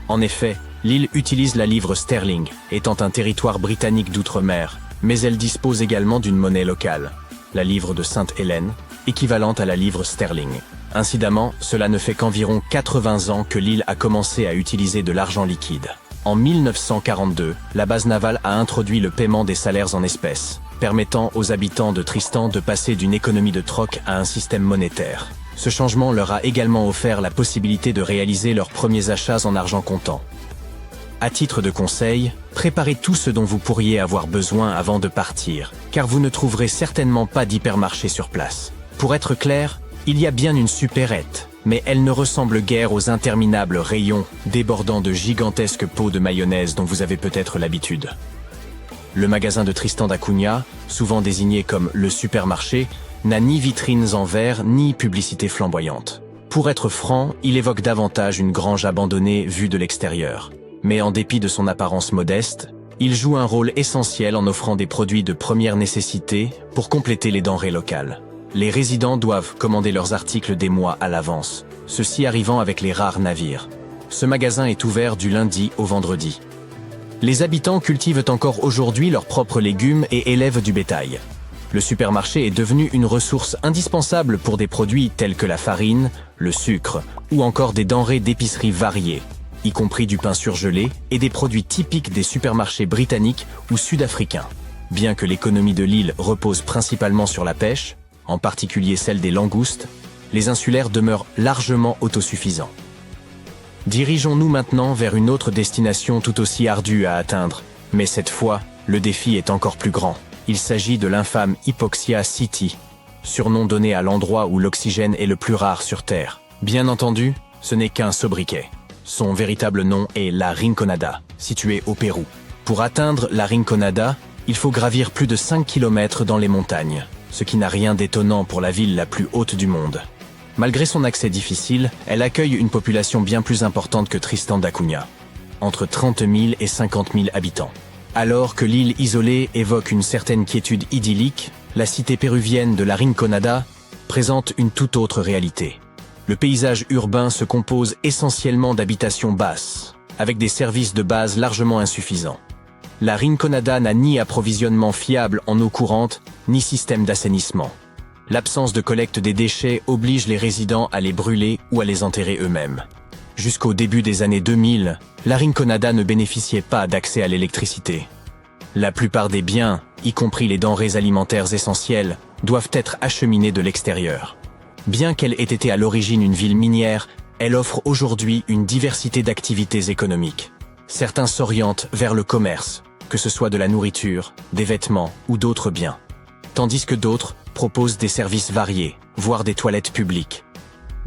En effet, l'île utilise la livre sterling, étant un territoire britannique d'outre-mer, mais elle dispose également d'une monnaie locale, la livre de Sainte-Hélène, équivalente à la livre sterling. Incidemment, cela ne fait qu'environ 80 ans que l'île a commencé à utiliser de l'argent liquide. En 1942, la base navale a introduit le paiement des salaires en espèces, permettant aux habitants de Tristan de passer d'une économie de troc à un système monétaire. Ce changement leur a également offert la possibilité de réaliser leurs premiers achats en argent comptant. À titre de conseil, préparez tout ce dont vous pourriez avoir besoin avant de partir, car vous ne trouverez certainement pas d'hypermarché sur place. Pour être clair, il y a bien une supérette, mais elle ne ressemble guère aux interminables rayons débordant de gigantesques pots de mayonnaise dont vous avez peut-être l'habitude. Le magasin de Tristan da Cunha, souvent désigné comme le supermarché, n'a ni vitrines en verre ni publicité flamboyante. Pour être franc, il évoque davantage une grange abandonnée vue de l'extérieur. Mais en dépit de son apparence modeste, il joue un rôle essentiel en offrant des produits de première nécessité pour compléter les denrées locales. Les résidents doivent commander leurs articles des mois à l'avance, ceci arrivant avec les rares navires. Ce magasin est ouvert du lundi au vendredi. Les habitants cultivent encore aujourd'hui leurs propres légumes et élèvent du bétail. Le supermarché est devenu une ressource indispensable pour des produits tels que la farine, le sucre ou encore des denrées d'épicerie variées, y compris du pain surgelé et des produits typiques des supermarchés britanniques ou sud-africains. Bien que l'économie de l'île repose principalement sur la pêche, en particulier celle des langoustes, les insulaires demeurent largement autosuffisants. Dirigeons-nous maintenant vers une autre destination tout aussi ardue à atteindre, mais cette fois, le défi est encore plus grand. Il s'agit de l'infâme Hypoxia City, surnom donné à l'endroit où l'oxygène est le plus rare sur Terre. Bien entendu, ce n'est qu'un sobriquet. Son véritable nom est la Rinconada, située au Pérou. Pour atteindre la Rinconada, il faut gravir plus de 5 km dans les montagnes, ce qui n'a rien d'étonnant pour la ville la plus haute du monde. Malgré son accès difficile, elle accueille une population bien plus importante que Tristan da Cunha, entre 30 000 et 50 000 habitants. Alors que l'île isolée évoque une certaine quiétude idyllique, la cité péruvienne de la Rinconada présente une toute autre réalité. Le paysage urbain se compose essentiellement d'habitations basses, avec des services de base largement insuffisants. La Rinconada n'a ni approvisionnement fiable en eau courante, ni système d'assainissement. L'absence de collecte des déchets oblige les résidents à les brûler ou à les enterrer eux-mêmes. Jusqu'au début des années 2000, la Rinconada ne bénéficiait pas d'accès à l'électricité. La plupart des biens, y compris les denrées alimentaires essentielles, doivent être acheminés de l'extérieur. Bien qu'elle ait été à l'origine une ville minière, Elle offre aujourd'hui une diversité d'activités économiques. Certains s'orientent vers le commerce, que ce soit de la nourriture, des vêtements ou d'autres biens. Tandis que d'autres proposent des services variés, voire des toilettes publiques.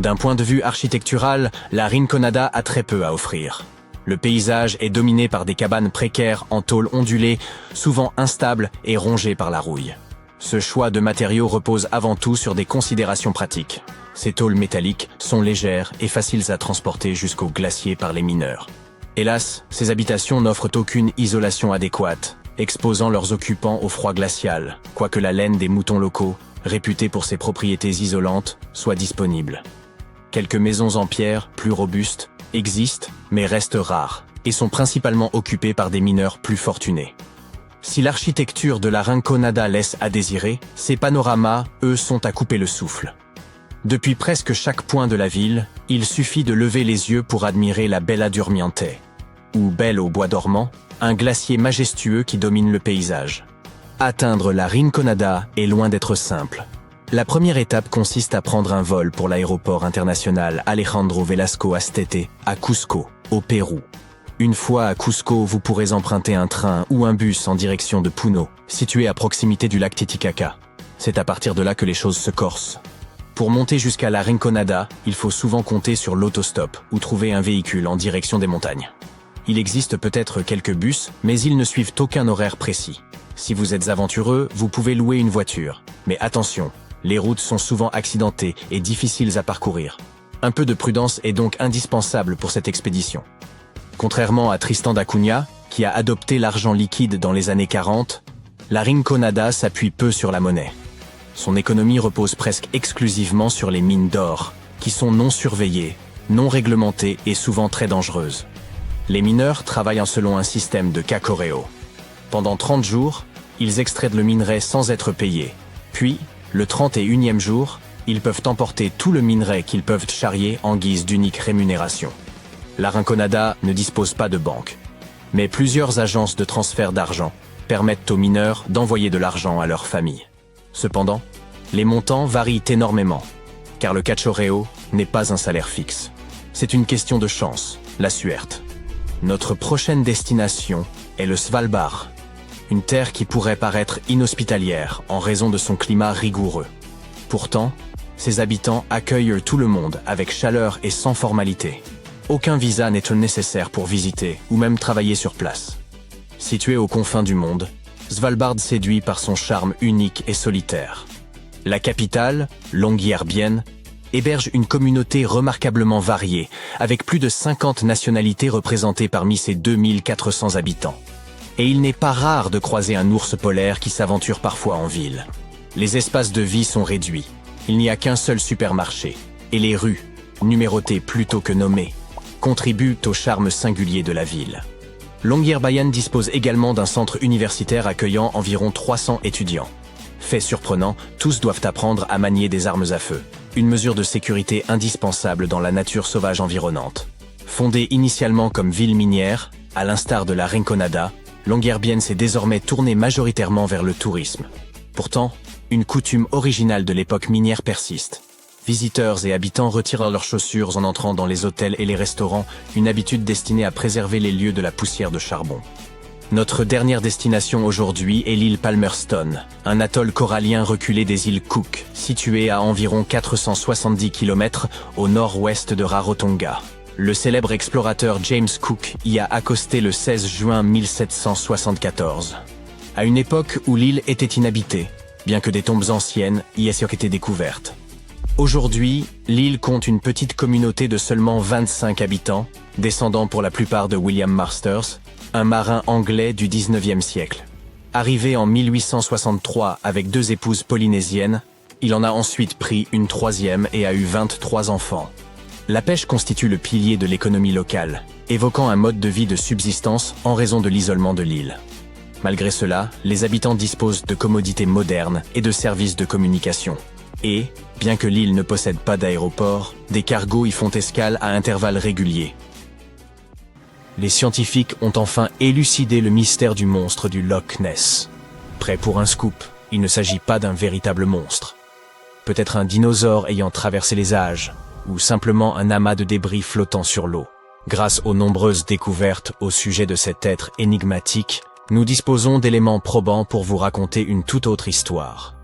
D'un point de vue architectural, la Rinconada a très peu à offrir. Le paysage est dominé par des cabanes précaires en tôle ondulée, souvent instables et rongées par la rouille. Ce choix de matériaux repose avant tout sur des considérations pratiques. Ces tôles métalliques sont légères et faciles à transporter jusqu'aux glaciers par les mineurs. Hélas, ces habitations n'offrent aucune isolation adéquate, exposant leurs occupants au froid glacial, quoique la laine des moutons locaux, réputée pour ses propriétés isolantes, soit disponible. Quelques maisons en pierre, plus robustes, existent, mais restent rares, et sont principalement occupées par des mineurs plus fortunés. Si l'architecture de la Rinconada laisse à désirer, ces panoramas, eux, sont à couper le souffle. Depuis presque chaque point de la ville, il suffit de lever les yeux pour admirer la Bella Durmiente, ou Belle au bois dormant, un glacier majestueux qui domine le paysage. Atteindre la Rinconada est loin d'être simple. La première étape consiste à prendre un vol pour l'aéroport international Alejandro Velasco Astete à Cusco, au Pérou. Une fois à Cusco, vous pourrez emprunter un train ou un bus en direction de Puno, situé à proximité du lac Titicaca. C'est à partir de là que les choses se corsent. Pour monter jusqu'à la Rinconada, il faut souvent compter sur l'autostop ou trouver un véhicule en direction des montagnes. Il existe peut-être quelques bus, mais ils ne suivent aucun horaire précis. Si vous êtes aventureux, vous pouvez louer une voiture. Mais attention, les routes sont souvent accidentées et difficiles à parcourir. Un peu de prudence est donc indispensable pour cette expédition. Contrairement à Tristan da Cunha, qui a adopté l'argent liquide dans les années 40, la Rinconada s'appuie peu sur la monnaie. Son économie repose presque exclusivement sur les mines d'or, qui sont non surveillées, non réglementées et souvent très dangereuses. Les mineurs travaillent selon un système de cacoreo. Pendant 30 jours, ils extraient le minerai sans être payés. Puis, le 31e jour, ils peuvent emporter tout le minerai qu'ils peuvent charrier en guise d'unique rémunération. La Rinconada ne dispose pas de banque, mais plusieurs agences de transfert d'argent permettent aux mineurs d'envoyer de l'argent à leur famille. Cependant, les montants varient énormément, car le cacoreo n'est pas un salaire fixe. C'est une question de chance, la Suerte. Notre prochaine destination est le Svalbard, une terre qui pourrait paraître inhospitalière en raison de son climat rigoureux. Pourtant, ses habitants accueillent tout le monde avec chaleur et sans formalité. Aucun visa n'est nécessaire pour visiter ou même travailler sur place. Situé aux confins du monde, Svalbard séduit par son charme unique et solitaire. La capitale, Longyearbyen, héberge une communauté remarquablement variée, avec plus de 50 nationalités représentées parmi ses 2400 habitants. Et il n'est pas rare de croiser un ours polaire qui s'aventure parfois en ville. Les espaces de vie sont réduits, il n'y a qu'un seul supermarché, et les rues, numérotées plutôt que nommées, contribuent au charme singulier de la ville. Longyearbyen dispose également d'un centre universitaire accueillant environ 300 étudiants. Fait surprenant, tous doivent apprendre à manier des armes à feu, une mesure de sécurité indispensable dans la nature sauvage environnante. Fondée initialement comme ville minière, à l'instar de la Rinconada, Longyearbyen s'est désormais tournée majoritairement vers le tourisme. Pourtant, une coutume originale de l'époque minière persiste. Visiteurs et habitants retirent leurs chaussures en entrant dans les hôtels et les restaurants, une habitude destinée à préserver les lieux de la poussière de charbon. Notre dernière destination aujourd'hui est l'île Palmerston, un atoll corallien reculé des îles Cook, situé à environ 470 km au nord-ouest de Rarotonga. Le célèbre explorateur James Cook y a accosté le 16 juin 1774. À une époque où l'île était inhabitée, bien que des tombes anciennes y aient été découvertes. Aujourd'hui, l'île compte une petite communauté de seulement 25 habitants, descendants pour la plupart de William Masters, un marin anglais du 19e siècle. Arrivé en 1863 avec 2 épouses polynésiennes, il en a ensuite pris une 3e et a eu 23 enfants. La pêche constitue le pilier de l'économie locale, évoquant un mode de vie de subsistance en raison de l'isolement de l'île. Malgré cela, les habitants disposent de commodités modernes et de services de communication. Et, bien que l'île ne possède pas d'aéroport, des cargos y font escale à intervalles réguliers. Les scientifiques ont enfin élucidé le mystère du monstre du Loch Ness. Prêt pour un scoop, il ne s'agit pas d'un véritable monstre. Peut-être un dinosaure ayant traversé les âges, ou simplement un amas de débris flottant sur l'eau. Grâce aux nombreuses découvertes au sujet de cet être énigmatique, nous disposons d'éléments probants pour vous raconter une toute autre histoire.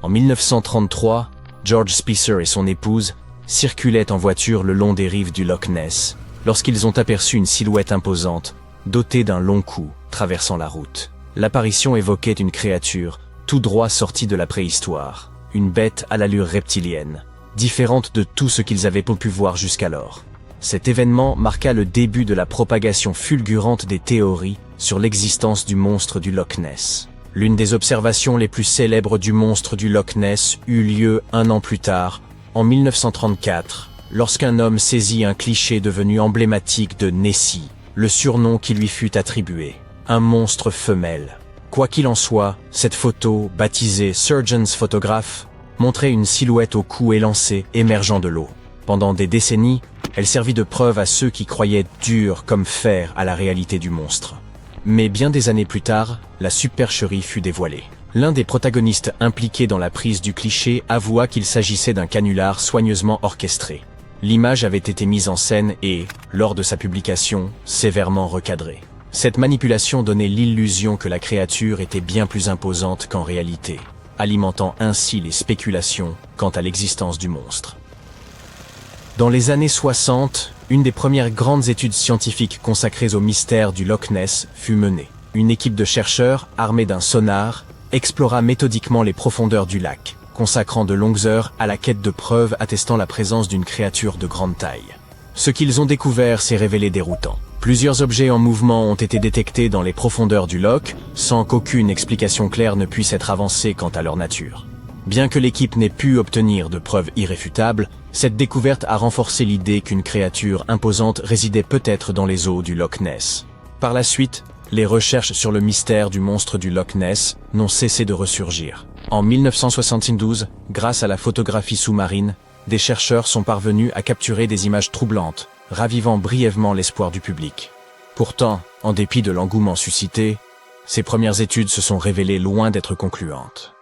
En 1933, George Spicer et son épouse circulaient en voiture le long des rives du Loch Ness lorsqu'ils ont aperçu une silhouette imposante, dotée d'un long cou, traversant la route. L'apparition évoquait une créature tout droit sortie de la préhistoire, une bête à l'allure reptilienne, différente de tout ce qu'ils avaient pu voir jusqu'alors. Cet événement marqua le début de la propagation fulgurante des théories sur l'existence du monstre du Loch Ness. L'une des observations les plus célèbres du monstre du Loch Ness eut lieu un an plus tard, en 1934, lorsqu'un homme saisit un cliché devenu emblématique de Nessie, le surnom qui lui fut attribué, un monstre femelle. Quoi qu'il en soit, cette photo, baptisée Surgeon's Photograph, montrait une silhouette au cou élancé émergeant de l'eau. Pendant des décennies, elle servit de preuve à ceux qui croyaient dur comme fer à la réalité du monstre. Mais bien des années plus tard, la supercherie fut dévoilée. L'un des protagonistes impliqués dans la prise du cliché avoua qu'il s'agissait d'un canular soigneusement orchestré. L'image avait été mise en scène et, lors de sa publication, sévèrement recadrée. Cette manipulation donnait l'illusion que la créature était bien plus imposante qu'en réalité, alimentant ainsi les spéculations quant à l'existence du monstre. Dans les années 60, une des premières grandes études scientifiques consacrées au mystère du Loch Ness fut menée. Une équipe de chercheurs, armés d'un sonar, explora méthodiquement les profondeurs du lac, consacrant de longues heures à la quête de preuves attestant la présence d'une créature de grande taille. Ce qu'ils ont découvert s'est révélé déroutant. Plusieurs objets en mouvement ont été détectés dans les profondeurs du loch, sans qu'aucune explication claire ne puisse être avancée quant à leur nature. Bien que l'équipe n'ait pu obtenir de preuves irréfutables, cette découverte a renforcé l'idée qu'une créature imposante résidait peut-être dans les eaux du Loch Ness. Par la suite, les recherches sur le mystère du monstre du Loch Ness n'ont cessé de ressurgir. En 1972, grâce à la photographie sous-marine, des chercheurs sont parvenus à capturer des images troublantes, ravivant brièvement l'espoir du public. Pourtant, en dépit de l'engouement suscité, ces premières études se sont révélées loin d'être concluantes.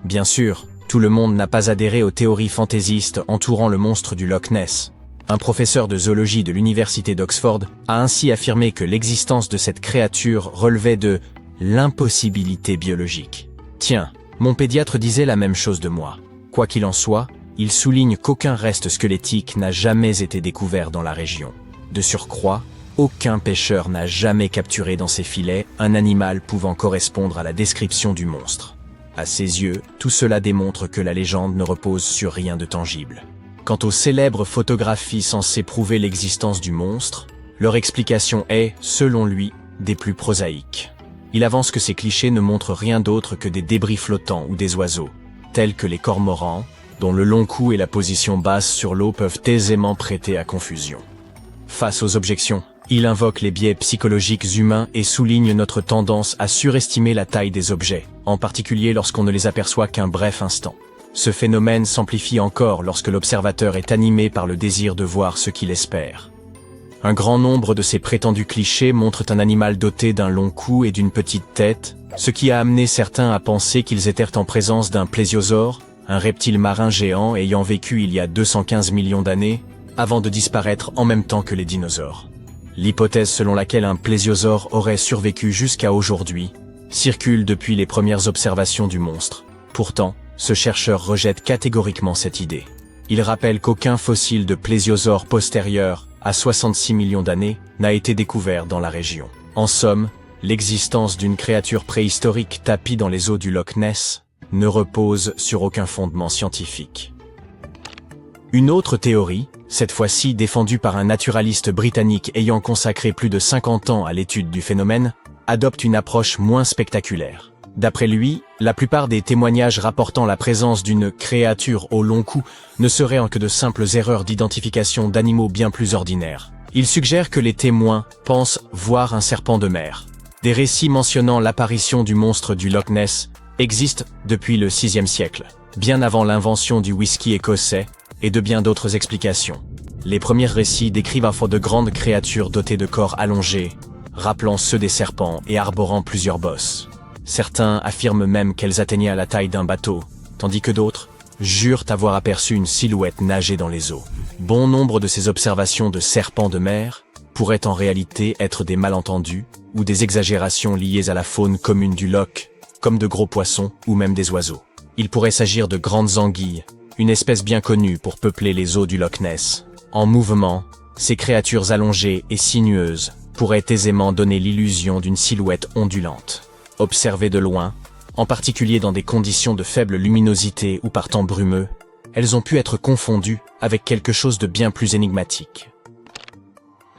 Bien sûr, tout le monde n'a pas adhéré aux théories fantaisistes entourant le monstre du Loch Ness. Un professeur de zoologie de l'université d'Oxford a ainsi affirmé que l'existence de cette créature relevait de l'impossibilité biologique. Tiens, mon pédiatre disait la même chose de moi. Quoi qu'il en soit, il souligne qu'aucun reste squelettique n'a jamais été découvert dans la région. De surcroît, aucun pêcheur n'a jamais capturé dans ses filets un animal pouvant correspondre à la description du monstre. À ses yeux, tout cela démontre que la légende ne repose sur rien de tangible. Quant aux célèbres photographies censées prouver l'existence du monstre, leur explication est, selon lui, des plus prosaïques. Il avance que ces clichés ne montrent rien d'autre que des débris flottants ou des oiseaux, tels que les cormorans, dont le long cou et la position basse sur l'eau peuvent aisément prêter à confusion. Face aux objections, il invoque les biais psychologiques humains et souligne notre tendance à surestimer la taille des objets, en particulier lorsqu'on ne les aperçoit qu'un bref instant. Ce phénomène s'amplifie encore lorsque l'observateur est animé par le désir de voir ce qu'il espère. Un grand nombre de ces prétendus clichés montrent un animal doté d'un long cou et d'une petite tête, ce qui a amené certains à penser qu'ils étaient en présence d'un plésiosaure, un reptile marin géant ayant vécu il y a 215 millions d'années, avant de disparaître en même temps que les dinosaures. L'hypothèse selon laquelle un plésiosaure aurait survécu jusqu'à aujourd'hui circule depuis les premières observations du monstre. Pourtant, ce chercheur rejette catégoriquement cette idée. Il rappelle qu'aucun fossile de plésiosaure postérieur à 66 millions d'années n'a été découvert dans la région. En somme, l'existence d'une créature préhistorique tapie dans les eaux du Loch Ness ne repose sur aucun fondement scientifique. Une autre théorie, cette fois-ci défendue par un naturaliste britannique ayant consacré plus de 50 ans à l'étude du phénomène, adopte une approche moins spectaculaire. D'après lui, la plupart des témoignages rapportant la présence d'une créature au long cou ne seraient que de simples erreurs d'identification d'animaux bien plus ordinaires. Il suggère que les témoins pensent voir un serpent de mer. Des récits mentionnant l'apparition du monstre du Loch Ness existent depuis le VIe siècle, bien avant l'invention du whisky écossais et de bien d'autres explications. Les premiers récits décrivent à fois de grandes créatures dotées de corps allongés, rappelant ceux des serpents et arborant plusieurs bosses. Certains affirment même qu'elles atteignaient à la taille d'un bateau, tandis que d'autres, jurent avoir aperçu une silhouette nager dans les eaux. Bon nombre de ces observations de serpents de mer pourraient en réalité être des malentendus ou des exagérations liées à la faune commune du loch, comme de gros poissons ou même des oiseaux. Il pourrait s'agir de grandes anguilles, une espèce bien connue pour peupler les eaux du Loch Ness. En mouvement, ces créatures allongées et sinueuses pourraient aisément donner l'illusion d'une silhouette ondulante. Observées de loin, en particulier dans des conditions de faible luminosité ou par temps brumeux, elles ont pu être confondues avec quelque chose de bien plus énigmatique.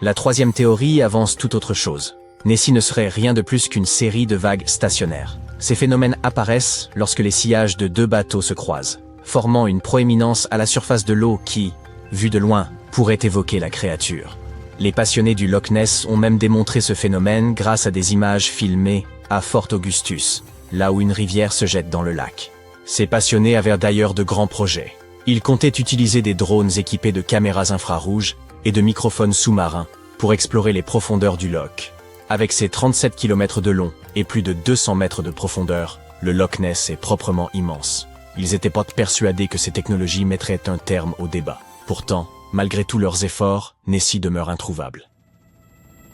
La troisième théorie avance tout autre chose. Nessie ne serait rien de plus qu'une série de vagues stationnaires. Ces phénomènes apparaissent lorsque les sillages de deux bateaux se croisent, formant une proéminence à la surface de l'eau qui, vue de loin, pourrait évoquer la créature. Les passionnés du Loch Ness ont même démontré ce phénomène grâce à des images filmées à Fort Augustus, là où une rivière se jette dans le lac. Ces passionnés avaient d'ailleurs de grands projets. Ils comptaient utiliser des drones équipés de caméras infrarouges et de microphones sous-marins pour explorer les profondeurs du loch. Avec ses 37 km de long et plus de 200 mètres de profondeur, le Loch Ness est proprement immense. Ils étaient pas persuadés que ces technologies mettraient un terme au débat. Pourtant, malgré tous leurs efforts, Nessie demeure introuvable.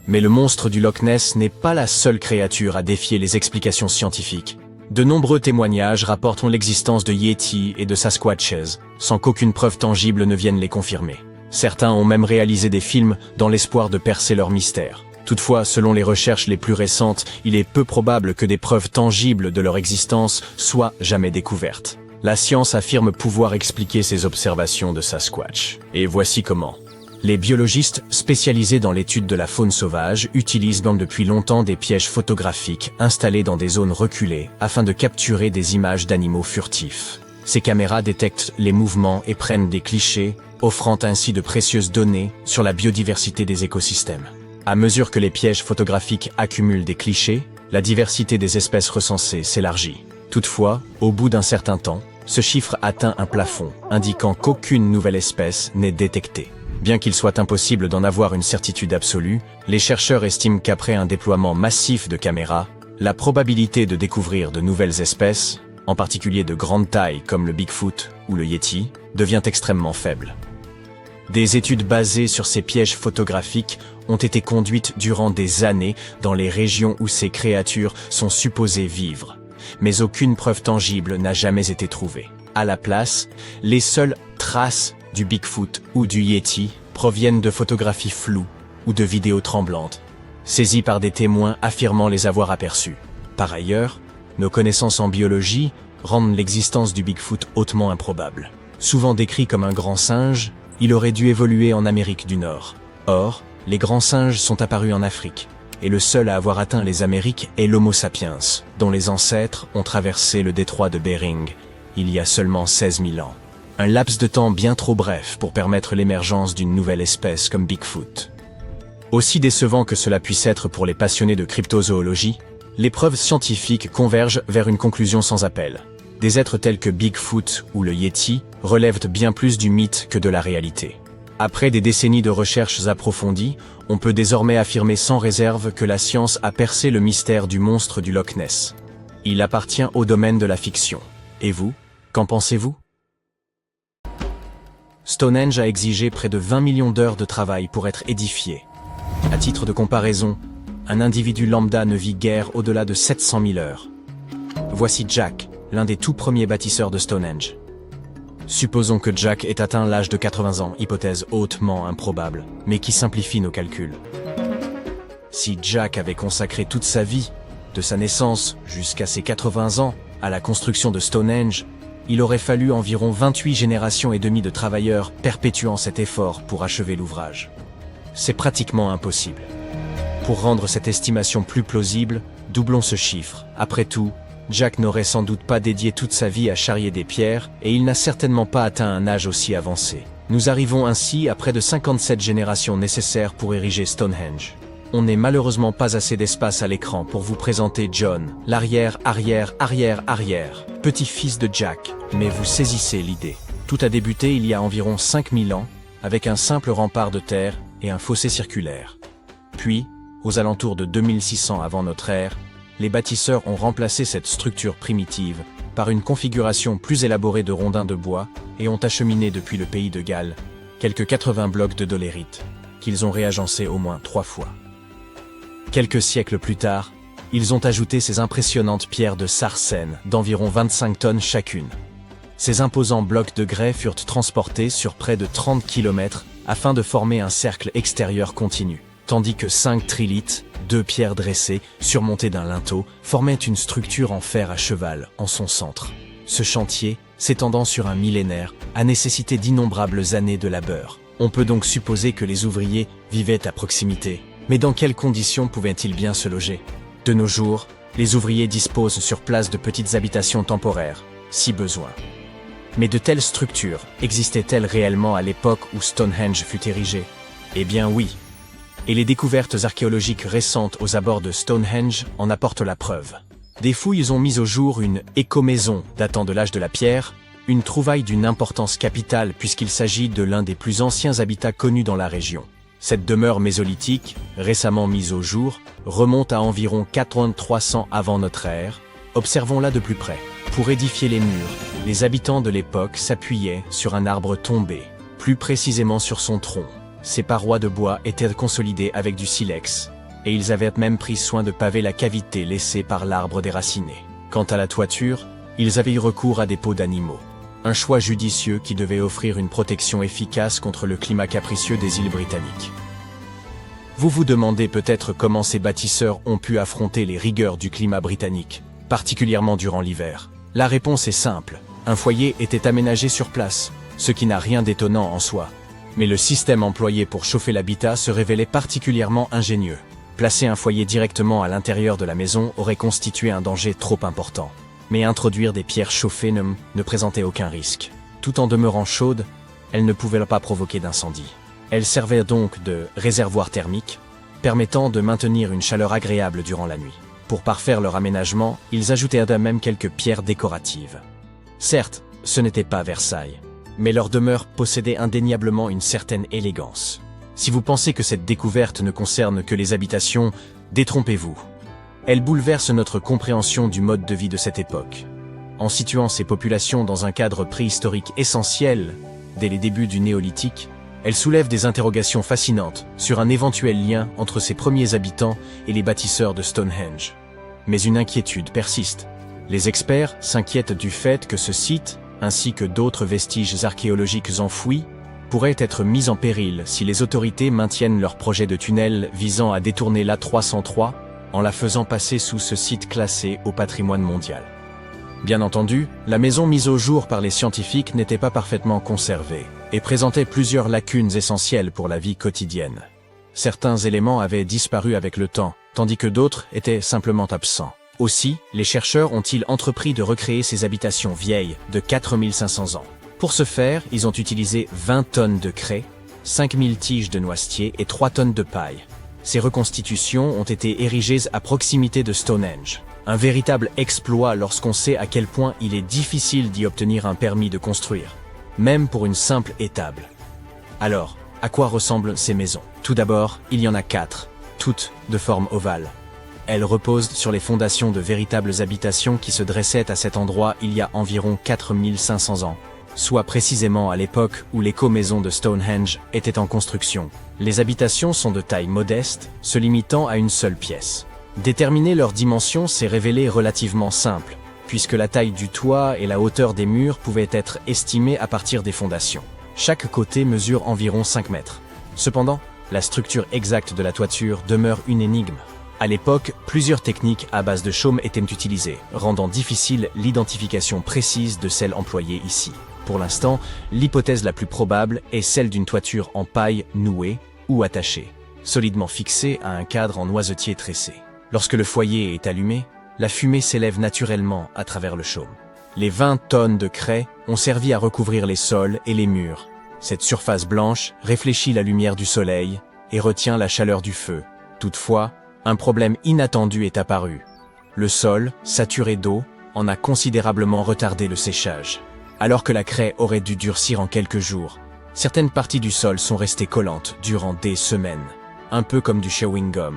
Mais le monstre du Loch Ness n'est pas la seule créature à défier les explications scientifiques. De nombreux témoignages rapportent l'existence de Yétis et de Sasquatches, sans qu'aucune preuve tangible ne vienne les confirmer. Certains ont même réalisé des films dans l'espoir de percer leur mystère. Toutefois, selon les recherches les plus récentes, il est peu probable que des preuves tangibles de leur existence soient jamais découvertes. La science affirme pouvoir expliquer ces observations de Sasquatch. Et voici comment. Les biologistes spécialisés dans l'étude de la faune sauvage utilisent donc depuis longtemps des pièges photographiques installés dans des zones reculées afin de capturer des images d'animaux furtifs. Ces caméras détectent les mouvements et prennent des clichés, offrant ainsi de précieuses données sur la biodiversité des écosystèmes. À mesure que les pièges photographiques accumulent des clichés, la diversité des espèces recensées s'élargit. Toutefois, au bout d'un certain temps, ce chiffre atteint un plafond, indiquant qu'aucune nouvelle espèce n'est détectée. Bien qu'il soit impossible d'en avoir une certitude absolue, les chercheurs estiment qu'après un déploiement massif de caméras, la probabilité de découvrir de nouvelles espèces, en particulier de grande taille comme le Bigfoot ou le Yéti, devient extrêmement faible. Des études basées sur ces pièges photographiques ont été conduites durant des années dans les régions où ces créatures sont supposées vivre, mais aucune preuve tangible n'a jamais été trouvée. À la place, les seules traces du Bigfoot ou du Yéti proviennent de photographies floues ou de vidéos tremblantes, saisies par des témoins affirmant les avoir aperçues. Par ailleurs, nos connaissances en biologie rendent l'existence du Bigfoot hautement improbable. Souvent décrit comme un grand singe, il aurait dû évoluer en Amérique du Nord. Or, les grands singes sont apparus en Afrique, et le seul à avoir atteint les Amériques est l'Homo sapiens, dont les ancêtres ont traversé le détroit de Bering, il y a seulement 16 000 ans. Un laps de temps bien trop bref pour permettre l'émergence d'une nouvelle espèce comme Bigfoot. Aussi décevant que cela puisse être pour les passionnés de cryptozoologie, les preuves scientifiques convergent vers une conclusion sans appel. Des êtres tels que Bigfoot ou le Yéti relèvent bien plus du mythe que de la réalité. Après des décennies de recherches approfondies, on peut désormais affirmer sans réserve que la science a percé le mystère du monstre du Loch Ness. Il appartient au domaine de la fiction. Et vous, qu'en pensez-vous ? Stonehenge a exigé près de 20 millions d'heures de travail pour être édifié. À titre de comparaison, un individu lambda ne vit guère au-delà de 700 000 heures. Voici Jack, l'un des tout premiers bâtisseurs de Stonehenge. Supposons que Jack ait atteint l'âge de 80 ans, hypothèse hautement improbable, mais qui simplifie nos calculs. Si Jack avait consacré toute sa vie, de sa naissance jusqu'à ses 80 ans, à la construction de Stonehenge, il aurait fallu environ 28 générations et demie de travailleurs perpétuant cet effort pour achever l'ouvrage. C'est pratiquement impossible. Pour rendre cette estimation plus plausible, doublons ce chiffre. Après tout, Jack n'aurait sans doute pas dédié toute sa vie à charrier des pierres, et il n'a certainement pas atteint un âge aussi avancé. Nous arrivons ainsi à près de 57 générations nécessaires pour ériger Stonehenge. On n'est malheureusement pas assez d'espace à l'écran pour vous présenter John, l'arrière-arrière-arrière-arrière, petit-fils de Jack, mais vous saisissez l'idée. Tout a débuté il y a environ 5000 ans, avec un simple rempart de terre et un fossé circulaire. Puis, aux alentours de 2600 avant notre ère, les bâtisseurs ont remplacé cette structure primitive par une configuration plus élaborée de rondins de bois et ont acheminé depuis le pays de Galles quelques 80 blocs de dolérite, qu'ils ont réagencés au moins 3 fois. Quelques siècles plus tard, ils ont ajouté ces impressionnantes pierres de Sarsène d'environ 25 tonnes chacune. Ces imposants blocs de grès furent transportés sur près de 30 km afin de former un cercle extérieur continu, tandis que 5 trilithes, 2 pierres dressées, surmontées d'un linteau, formaient une structure en fer à cheval en son centre. Ce chantier, s'étendant sur un millénaire, a nécessité d'innombrables années de labeur. On peut donc supposer que les ouvriers vivaient à proximité. Mais dans quelles conditions pouvaient-ils bien se loger? De nos jours, les ouvriers disposent sur place de petites habitations temporaires, si besoin. Mais de telles structures existaient-elles réellement à l'époque où Stonehenge fut érigé? Eh bien oui. Et les découvertes archéologiques récentes aux abords de Stonehenge en apportent la preuve. Des fouilles ont mis au jour une écomaison datant de l'âge de la pierre, une trouvaille d'une importance capitale puisqu'il s'agit de l'un des plus anciens habitats connus dans la région. Cette demeure mésolithique, récemment mise au jour, remonte à environ 4300 avant notre ère. Observons-la de plus près. Pour édifier les murs, les habitants de l'époque s'appuyaient sur un arbre tombé, plus précisément sur son tronc. Ces parois de bois étaient consolidées avec du silex, et ils avaient même pris soin de paver la cavité laissée par l'arbre déraciné. Quant à la toiture, ils avaient eu recours à des peaux d'animaux. Un choix judicieux qui devait offrir une protection efficace contre le climat capricieux des îles britanniques. Vous vous demandez peut-être comment ces bâtisseurs ont pu affronter les rigueurs du climat britannique, particulièrement durant l'hiver. La réponse est simple, un foyer était aménagé sur place, ce qui n'a rien d'étonnant en soi. Mais le système employé pour chauffer l'habitat se révélait particulièrement ingénieux. Placer un foyer directement à l'intérieur de la maison aurait constitué un danger trop important. Mais introduire des pierres chauffées ne présentait aucun risque. Tout en demeurant chaudes, elles ne pouvaient pas provoquer d'incendie. Elles servaient donc de réservoir thermique, permettant de maintenir une chaleur agréable durant la nuit. Pour parfaire leur aménagement, ils ajoutaient à même quelques pierres décoratives. Certes, ce n'était pas Versailles, mais leur demeure possédait indéniablement une certaine élégance. Si vous pensez que cette découverte ne concerne que les habitations, détrompez-vous. Elle bouleverse notre compréhension du mode de vie de cette époque. En situant ces populations dans un cadre préhistorique essentiel, dès les débuts du néolithique, elle soulève des interrogations fascinantes sur un éventuel lien entre ces premiers habitants et les bâtisseurs de Stonehenge. Mais une inquiétude persiste. Les experts s'inquiètent du fait que ce site, ainsi que d'autres vestiges archéologiques enfouis, pourraient être mis en péril si les autorités maintiennent leur projet de tunnel visant à détourner l'A303 en la faisant passer sous ce site classé au patrimoine mondial. Bien entendu, la maison mise au jour par les scientifiques n'était pas parfaitement conservée et présentait plusieurs lacunes essentielles pour la vie quotidienne. Certains éléments avaient disparu avec le temps, tandis que d'autres étaient simplement absents. Aussi, les chercheurs ont-ils entrepris de recréer ces habitations vieilles de 4500 ans. Pour ce faire, ils ont utilisé 20 tonnes de craie, 5000 tiges de noisetier et 3 tonnes de paille. Ces reconstitutions ont été érigées à proximité de Stonehenge. Un véritable exploit lorsqu'on sait à quel point il est difficile d'y obtenir un permis de construire, même pour une simple étable. Alors, à quoi ressemblent ces maisons? Tout d'abord, il y en a 4, toutes de forme ovale. Elles reposent sur les fondations de véritables habitations qui se dressaient à cet endroit il y a environ 4500 ans, soit précisément à l'époque où l'éco-maison de Stonehenge était en construction. Les habitations sont de taille modeste, se limitant à une seule pièce. Déterminer leurs dimensions s'est révélé relativement simple, puisque la taille du toit et la hauteur des murs pouvaient être estimées à partir des fondations. Chaque côté mesure environ 5 mètres. Cependant, la structure exacte de la toiture demeure une énigme. À l'époque, plusieurs techniques à base de chaume étaient utilisées, rendant difficile l'identification précise de celle employée ici. Pour l'instant, l'hypothèse la plus probable est celle d'une toiture en paille nouée ou attachée, solidement fixée à un cadre en noisetier tressé. Lorsque le foyer est allumé, la fumée s'élève naturellement à travers le chaume. Les 20 tonnes de craie ont servi à recouvrir les sols et les murs. Cette surface blanche réfléchit la lumière du soleil et retient la chaleur du feu. Toutefois, un problème inattendu est apparu. Le sol, saturé d'eau, en a considérablement retardé le séchage. Alors que la craie aurait dû durcir en quelques jours, certaines parties du sol sont restées collantes durant des semaines, un peu comme du chewing-gum.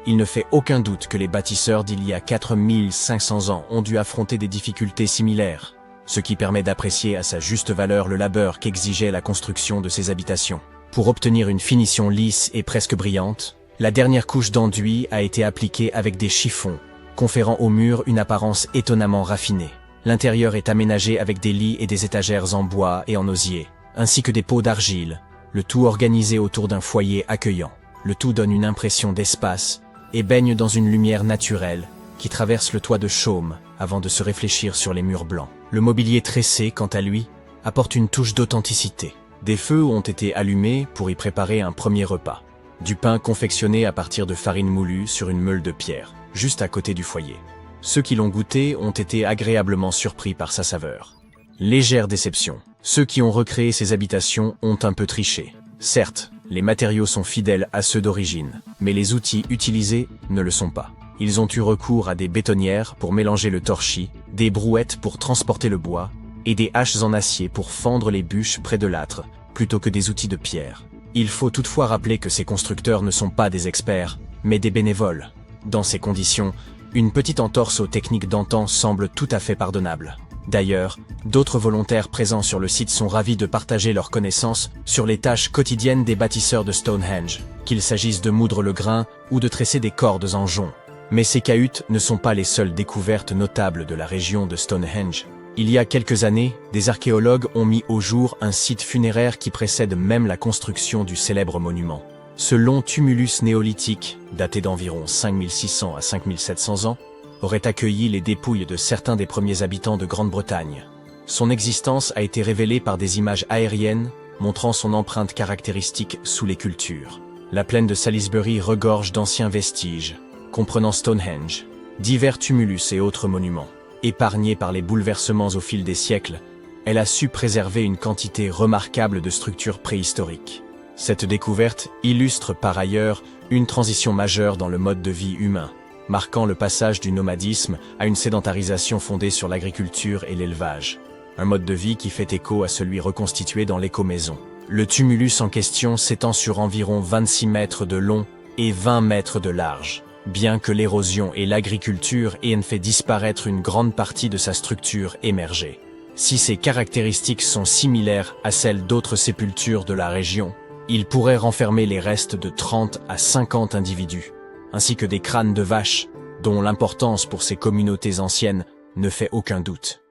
Il ne fait aucun doute que les bâtisseurs d'il y a 4500 ans ont dû affronter des difficultés similaires, ce qui permet d'apprécier à sa juste valeur le labeur qu'exigeait la construction de ces habitations. Pour obtenir une finition lisse et presque brillante, la dernière couche d'enduit a été appliquée avec des chiffons, conférant au mur une apparence étonnamment raffinée. L'intérieur est aménagé avec des lits et des étagères en bois et en osier, ainsi que des pots d'argile, le tout organisé autour d'un foyer accueillant. Le tout donne une impression d'espace et baigne dans une lumière naturelle qui traverse le toit de chaume avant de se réfléchir sur les murs blancs. Le mobilier tressé, quant à lui, apporte une touche d'authenticité. Des feux ont été allumés pour y préparer un premier repas. Du pain confectionné à partir de farine moulue sur une meule de pierre, juste à côté du foyer. Ceux qui l'ont goûté ont été agréablement surpris par sa saveur. Légère déception. Ceux qui ont recréé ces habitations ont un peu triché. Certes, les matériaux sont fidèles à ceux d'origine, mais les outils utilisés ne le sont pas. Ils ont eu recours à des bétonnières pour mélanger le torchis, des brouettes pour transporter le bois, et des haches en acier pour fendre les bûches près de l'âtre, plutôt que des outils de pierre. Il faut toutefois rappeler que ces constructeurs ne sont pas des experts, mais des bénévoles. Dans ces conditions, une petite entorse aux techniques d'antan semble tout à fait pardonnable. D'ailleurs, d'autres volontaires présents sur le site sont ravis de partager leurs connaissances sur les tâches quotidiennes des bâtisseurs de Stonehenge, qu'il s'agisse de moudre le grain ou de tresser des cordes en jonc. Mais ces cahutes ne sont pas les seules découvertes notables de la région de Stonehenge. Il y a quelques années, des archéologues ont mis au jour un site funéraire qui précède même la construction du célèbre monument. Ce long tumulus néolithique, daté d'environ 5600 à 5700 ans, aurait accueilli les dépouilles de certains des premiers habitants de Grande-Bretagne. Son existence a été révélée par des images aériennes montrant son empreinte caractéristique sous les cultures. La plaine de Salisbury regorge d'anciens vestiges, comprenant Stonehenge, divers tumulus et autres monuments. Épargnée par les bouleversements au fil des siècles, elle a su préserver une quantité remarquable de structures préhistoriques. Cette découverte illustre par ailleurs une transition majeure dans le mode de vie humain, marquant le passage du nomadisme à une sédentarisation fondée sur l'agriculture et l'élevage. Un mode de vie qui fait écho à celui reconstitué dans l'écomaison. Le tumulus en question s'étend sur environ 26 mètres de long et 20 mètres de large. Bien que l'érosion et l'agriculture aient fait disparaître une grande partie de sa structure émergée. Si ces caractéristiques sont similaires à celles d'autres sépultures de la région, il pourrait renfermer les restes de 30 à 50 individus, ainsi que des crânes de vaches, dont l'importance pour ces communautés anciennes ne fait aucun doute.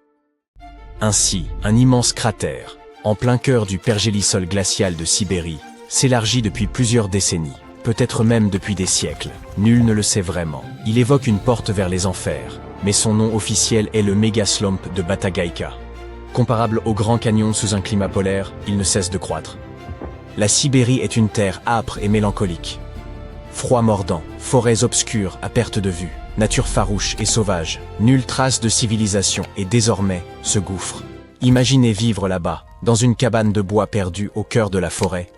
Ainsi, un immense cratère, en plein cœur du pergélisol glacial de Sibérie, s'élargit depuis plusieurs décennies, peut-être même depuis des siècles. Nul ne le sait vraiment. Il évoque une porte vers les enfers, mais son nom officiel est le Mégaslump de Batagaïka. Comparable au Grand Canyon sous un climat polaire, il ne cesse de croître. La Sibérie est une terre âpre et mélancolique. Froid mordant, forêts obscures à perte de vue, nature farouche et sauvage, nulle trace de civilisation et désormais ce gouffre. Imaginez vivre là-bas, dans une cabane de bois perdue au cœur de la forêt.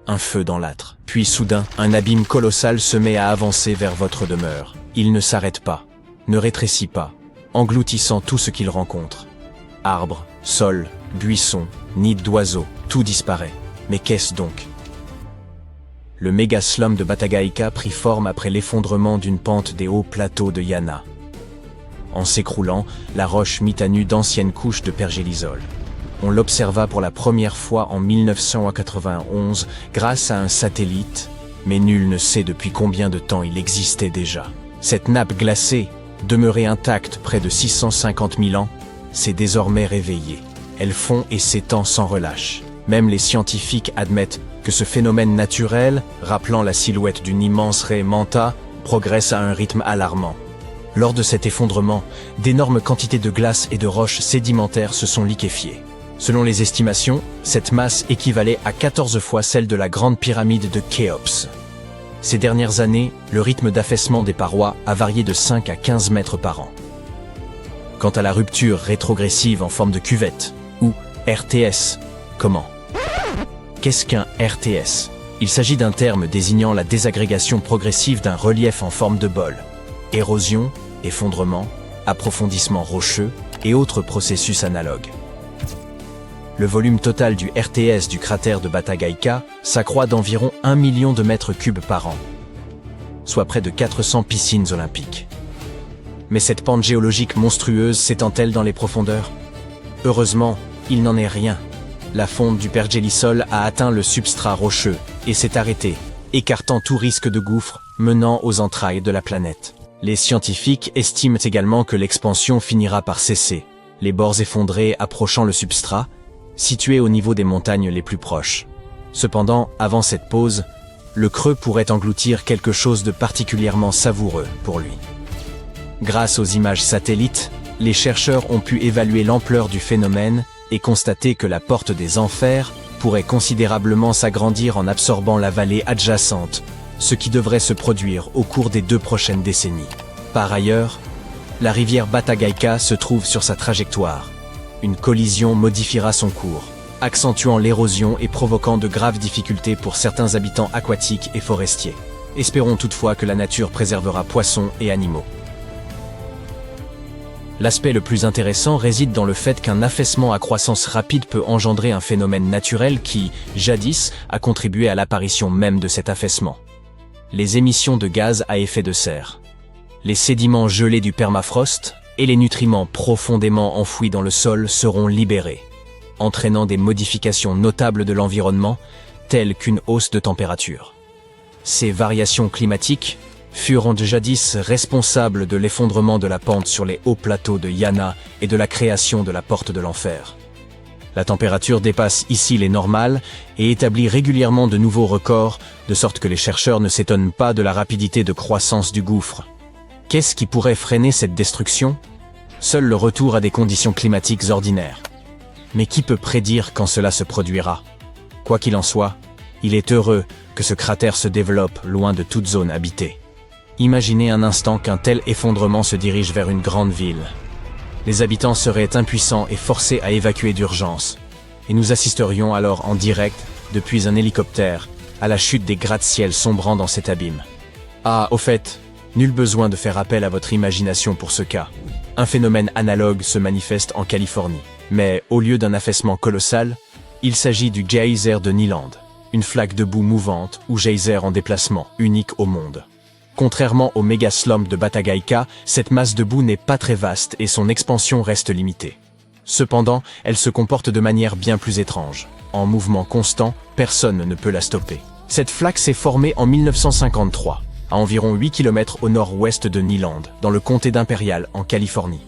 Un feu dans l'âtre. Puis soudain, un abîme colossal se met à avancer vers votre demeure. Il ne s'arrête pas, ne rétrécit pas, engloutissant tout ce qu'il rencontre. Arbres, sols, buissons, nids d'oiseaux, tout disparaît. Mais qu'est-ce donc? Le mégaslum de Batagaïka prit forme après l'effondrement d'une pente des hauts plateaux de Yana. En s'écroulant, la roche mit à nu d'anciennes couches de pergélisol. On l'observa pour la première fois en 1991 grâce à un satellite, mais nul ne sait depuis combien de temps il existait déjà. Cette nappe glacée, demeurée intacte près de 650 000 ans, s'est désormais réveillée. Elle fond et s'étend sans relâche. Même les scientifiques admettent que ce phénomène naturel, rappelant la silhouette d'une immense raie Manta, progresse à un rythme alarmant. Lors de cet effondrement, d'énormes quantités de glace et de roches sédimentaires se sont liquéfiées. Selon les estimations, cette masse équivalait à 14 fois celle de la grande pyramide de Khéops. Ces dernières années, le rythme d'affaissement des parois a varié de 5 à 15 mètres par an. Quant à la rupture rétrogressive en forme de cuvette, ou RTS, comment? Qu'est-ce qu'un RTS? Il s'agit d'un terme désignant la désagrégation progressive d'un relief en forme de bol. Érosion, effondrement, approfondissement rocheux et autres processus analogues. Le volume total du RTS du cratère de Batagaïka s'accroît d'environ 1 million de mètres cubes par an. soit près de 400 piscines olympiques. Mais cette pente géologique monstrueuse s'étend-elle dans les profondeurs? Heureusement, il n'en est rien. La fonte du pergélisol a atteint le substrat rocheux et s'est arrêtée, écartant tout risque de gouffre menant aux entrailles de la planète. Les scientifiques estiment également que l'expansion finira par cesser, les bords effondrés approchant le substrat, situé au niveau des montagnes les plus proches. Cependant, avant cette pause, le creux pourrait engloutir quelque chose de particulièrement savoureux pour lui. Grâce aux images satellites, les chercheurs ont pu évaluer l'ampleur du phénomène et constater que la porte des enfers pourrait considérablement s'agrandir en absorbant la vallée adjacente, ce qui devrait se produire au cours des 2 prochaines décennies. Par ailleurs, la rivière Batagaika se trouve sur sa trajectoire. Une collision modifiera son cours, accentuant l'érosion et provoquant de graves difficultés pour certains habitants aquatiques et forestiers. Espérons toutefois que la nature préservera poissons et animaux. L'aspect le plus intéressant réside dans le fait qu'un affaissement à croissance rapide peut engendrer un phénomène naturel qui, jadis, a contribué à l'apparition même de cet affaissement. Les émissions de gaz à effet de serre. Les sédiments gelés du permafrost et les nutriments profondément enfouis dans le sol seront libérés, entraînant des modifications notables de l'environnement, telles qu'une hausse de température. Ces variations climatiques furent jadis responsables de l'effondrement de la pente sur les hauts plateaux de Yana et de la création de la porte de l'enfer. La température dépasse ici les normales et établit régulièrement de nouveaux records, de sorte que les chercheurs ne s'étonnent pas de la rapidité de croissance du gouffre. Qu'est-ce qui pourrait freiner cette destruction? Seul le retour à des conditions climatiques ordinaires. Mais qui peut prédire quand cela se produira? Quoi qu'il en soit, il est heureux que ce cratère se développe loin de toute zone habitée. Imaginez un instant qu'un tel effondrement se dirige vers une grande ville. Les habitants seraient impuissants et forcés à évacuer d'urgence, et nous assisterions alors en direct, depuis un hélicoptère, à la chute des gratte-ciel sombrant dans cet abîme. Ah, au fait, nul besoin de faire appel à votre imagination pour ce cas. Un phénomène analogue se manifeste en Californie. Mais, au lieu d'un affaissement colossal, il s'agit du geyser de Niland, une flaque de boue mouvante ou geyser en déplacement, unique au monde. Contrairement au méga slump de Batagaika, cette masse de boue n'est pas très vaste et son expansion reste limitée. Cependant, elle se comporte de manière bien plus étrange. En mouvement constant, personne ne peut la stopper. Cette flaque s'est formée en 1953, à environ 8 km au nord-ouest de Niland, dans le comté d'Imperial, en Californie.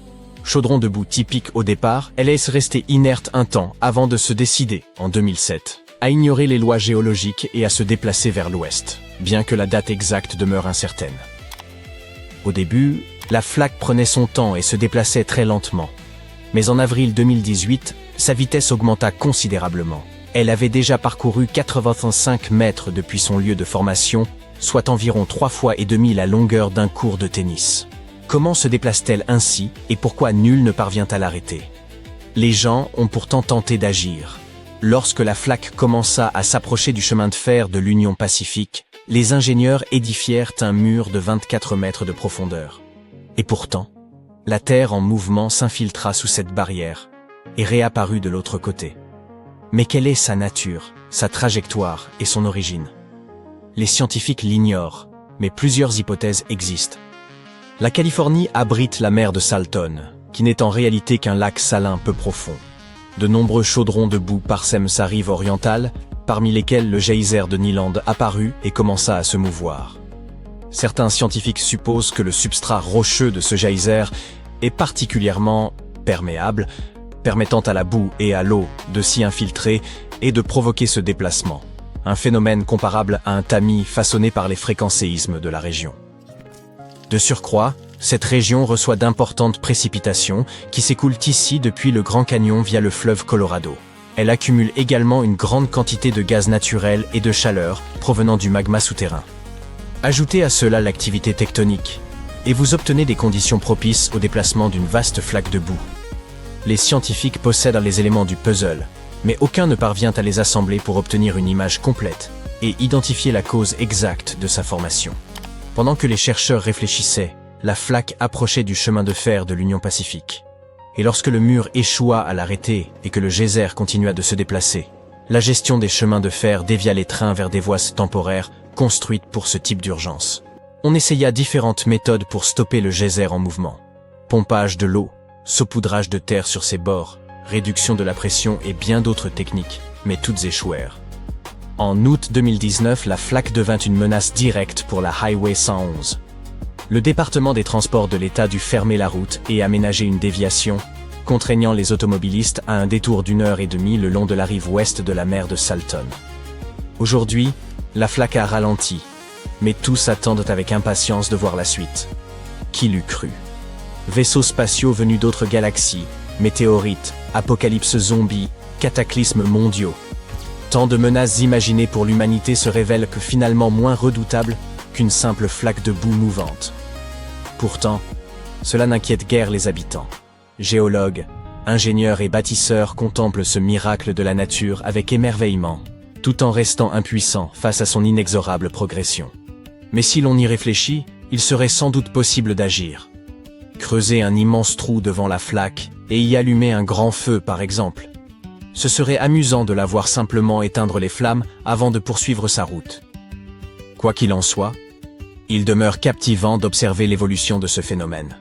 Chaudron de boue typique au départ, elle est restée inerte un temps avant de se décider, en 2007, à ignorer les lois géologiques et à se déplacer vers l'ouest, bien que la date exacte demeure incertaine. Au début, la flaque prenait son temps et se déplaçait très lentement. Mais en avril 2018, sa vitesse augmenta considérablement. Elle avait déjà parcouru 85 mètres depuis son lieu de formation, soit environ 3,5 fois la longueur d'un court de tennis. Comment se déplace-t-elle ainsi et pourquoi nul ne parvient à l'arrêter? Les gens ont pourtant tenté d'agir. Lorsque la flaque commença à s'approcher du chemin de fer de l'Union Pacifique, les ingénieurs édifièrent un mur de 24 mètres de profondeur. Et pourtant, la Terre en mouvement s'infiltra sous cette barrière et réapparut de l'autre côté. Mais quelle est sa nature, sa trajectoire et son origine? Les scientifiques l'ignorent, mais plusieurs hypothèses existent. La Californie abrite la mer de Salton, qui n'est en réalité qu'un lac salin peu profond. De nombreux chaudrons de boue parsèment sa rive orientale, parmi lesquels le geyser de Niland apparut et commença à se mouvoir. Certains scientifiques supposent que le substrat rocheux de ce geyser est particulièrement perméable, permettant à la boue et à l'eau de s'y infiltrer et de provoquer ce déplacement, un phénomène comparable à un tamis façonné par les fréquents séismes de la région. De surcroît, cette région reçoit d'importantes précipitations qui s'écoulent ici depuis le Grand Canyon via le fleuve Colorado. Elle accumule également une grande quantité de gaz naturel et de chaleur provenant du magma souterrain. Ajoutez à cela l'activité tectonique, et vous obtenez des conditions propices au déplacement d'une vaste flaque de boue. Les scientifiques possèdent les éléments du puzzle, mais aucun ne parvient à les assembler pour obtenir une image complète et identifier la cause exacte de sa formation. Pendant que les chercheurs réfléchissaient, la flaque approchait du chemin de fer de l'Union Pacifique. Et lorsque le mur échoua à l'arrêter et que le geyser continua de se déplacer, la gestion des chemins de fer dévia les trains vers des voies temporaires construites pour ce type d'urgence. On essaya différentes méthodes pour stopper le geyser en mouvement. Pompage de l'eau, saupoudrage de terre sur ses bords, réduction de la pression et bien d'autres techniques, mais toutes échouèrent. En août 2019, la flaque devint une menace directe pour la Highway 111. Le département des transports de l'État dut fermer la route et aménager une déviation, contraignant les automobilistes à un détour d'1h30 le long de la rive ouest de la mer de Salton. Aujourd'hui, la flaque a ralenti, mais tous attendent avec impatience de voir la suite. Qui l'eût cru? Vaisseaux spatiaux venus d'autres galaxies, météorites, apocalypses zombies, cataclysmes mondiaux. Tant de menaces imaginées pour l'humanité se révèlent que finalement moins redoutables qu'une simple flaque de boue mouvante. Pourtant, cela n'inquiète guère les habitants. Géologues, ingénieurs et bâtisseurs contemplent ce miracle de la nature avec émerveillement, tout en restant impuissants face à son inexorable progression. Mais si l'on y réfléchit, il serait sans doute possible d'agir. Creuser un immense trou devant la flaque et y allumer un grand feu, par exemple. Ce serait amusant de la voir simplement éteindre les flammes avant de poursuivre sa route. Quoi qu'il en soit, il demeure captivant d'observer l'évolution de ce phénomène.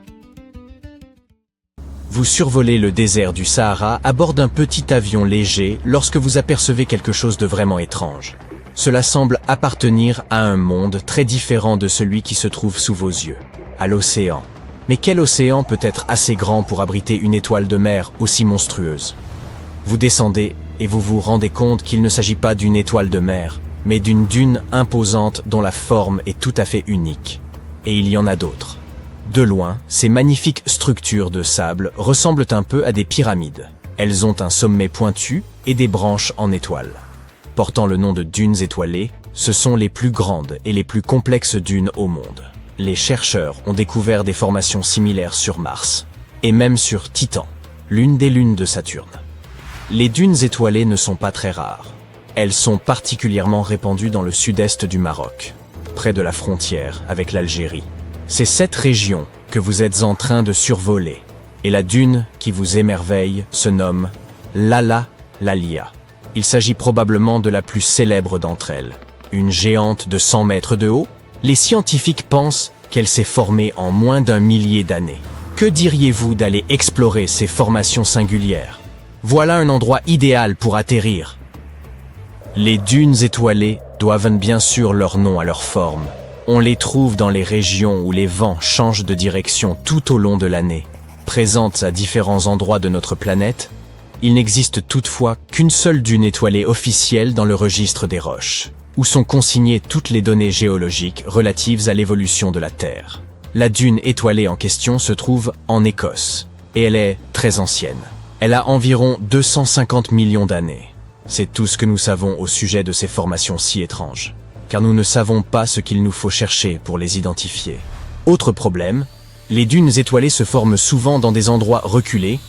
Vous survolez le désert du Sahara à bord d'un petit avion léger lorsque vous apercevez quelque chose de vraiment étrange. Cela semble appartenir à un monde très différent de celui qui se trouve sous vos yeux, à l'océan. Mais quel océan peut être assez grand pour abriter une étoile de mer aussi monstrueuse? Vous descendez et vous vous rendez compte qu'il ne s'agit pas d'une étoile de mer, mais d'une dune imposante dont la forme est tout à fait unique. Et il y en a d'autres. De loin, ces magnifiques structures de sable ressemblent un peu à des pyramides. Elles ont un sommet pointu et des branches en étoile. Portant le nom de dunes étoilées, ce sont les plus grandes et les plus complexes dunes au monde. Les chercheurs ont découvert des formations similaires sur Mars, et même sur Titan, l'une des lunes de Saturne. Les dunes étoilées ne sont pas très rares. Elles sont particulièrement répandues dans le sud-est du Maroc, près de la frontière avec l'Algérie. C'est cette région que vous êtes en train de survoler, et la dune qui vous émerveille se nomme Lala Lalia. Il s'agit probablement de la plus célèbre d'entre elles. Une géante de 100 mètres de haut, les scientifiques pensent qu'elle s'est formée en moins d'1 millier d'années. Que diriez-vous d'aller explorer ces formations singulières? Voilà un endroit idéal pour atterrir. Les dunes étoilées doivent bien sûr leur nom à leur forme. On les trouve dans les régions où les vents changent de direction tout au long de l'année. Présentes à différents endroits de notre planète, il n'existe toutefois qu'une seule dune étoilée officielle dans le registre des roches, où sont consignées toutes les données géologiques relatives à l'évolution de la Terre. La dune étoilée en question se trouve en Écosse, et elle est très ancienne. Elle a environ 250 millions d'années. C'est tout ce que nous savons au sujet de ces formations si étranges, car nous ne savons pas ce qu'il nous faut chercher pour les identifier. Autre problème, les dunes étoilées se forment souvent dans des endroits reculés,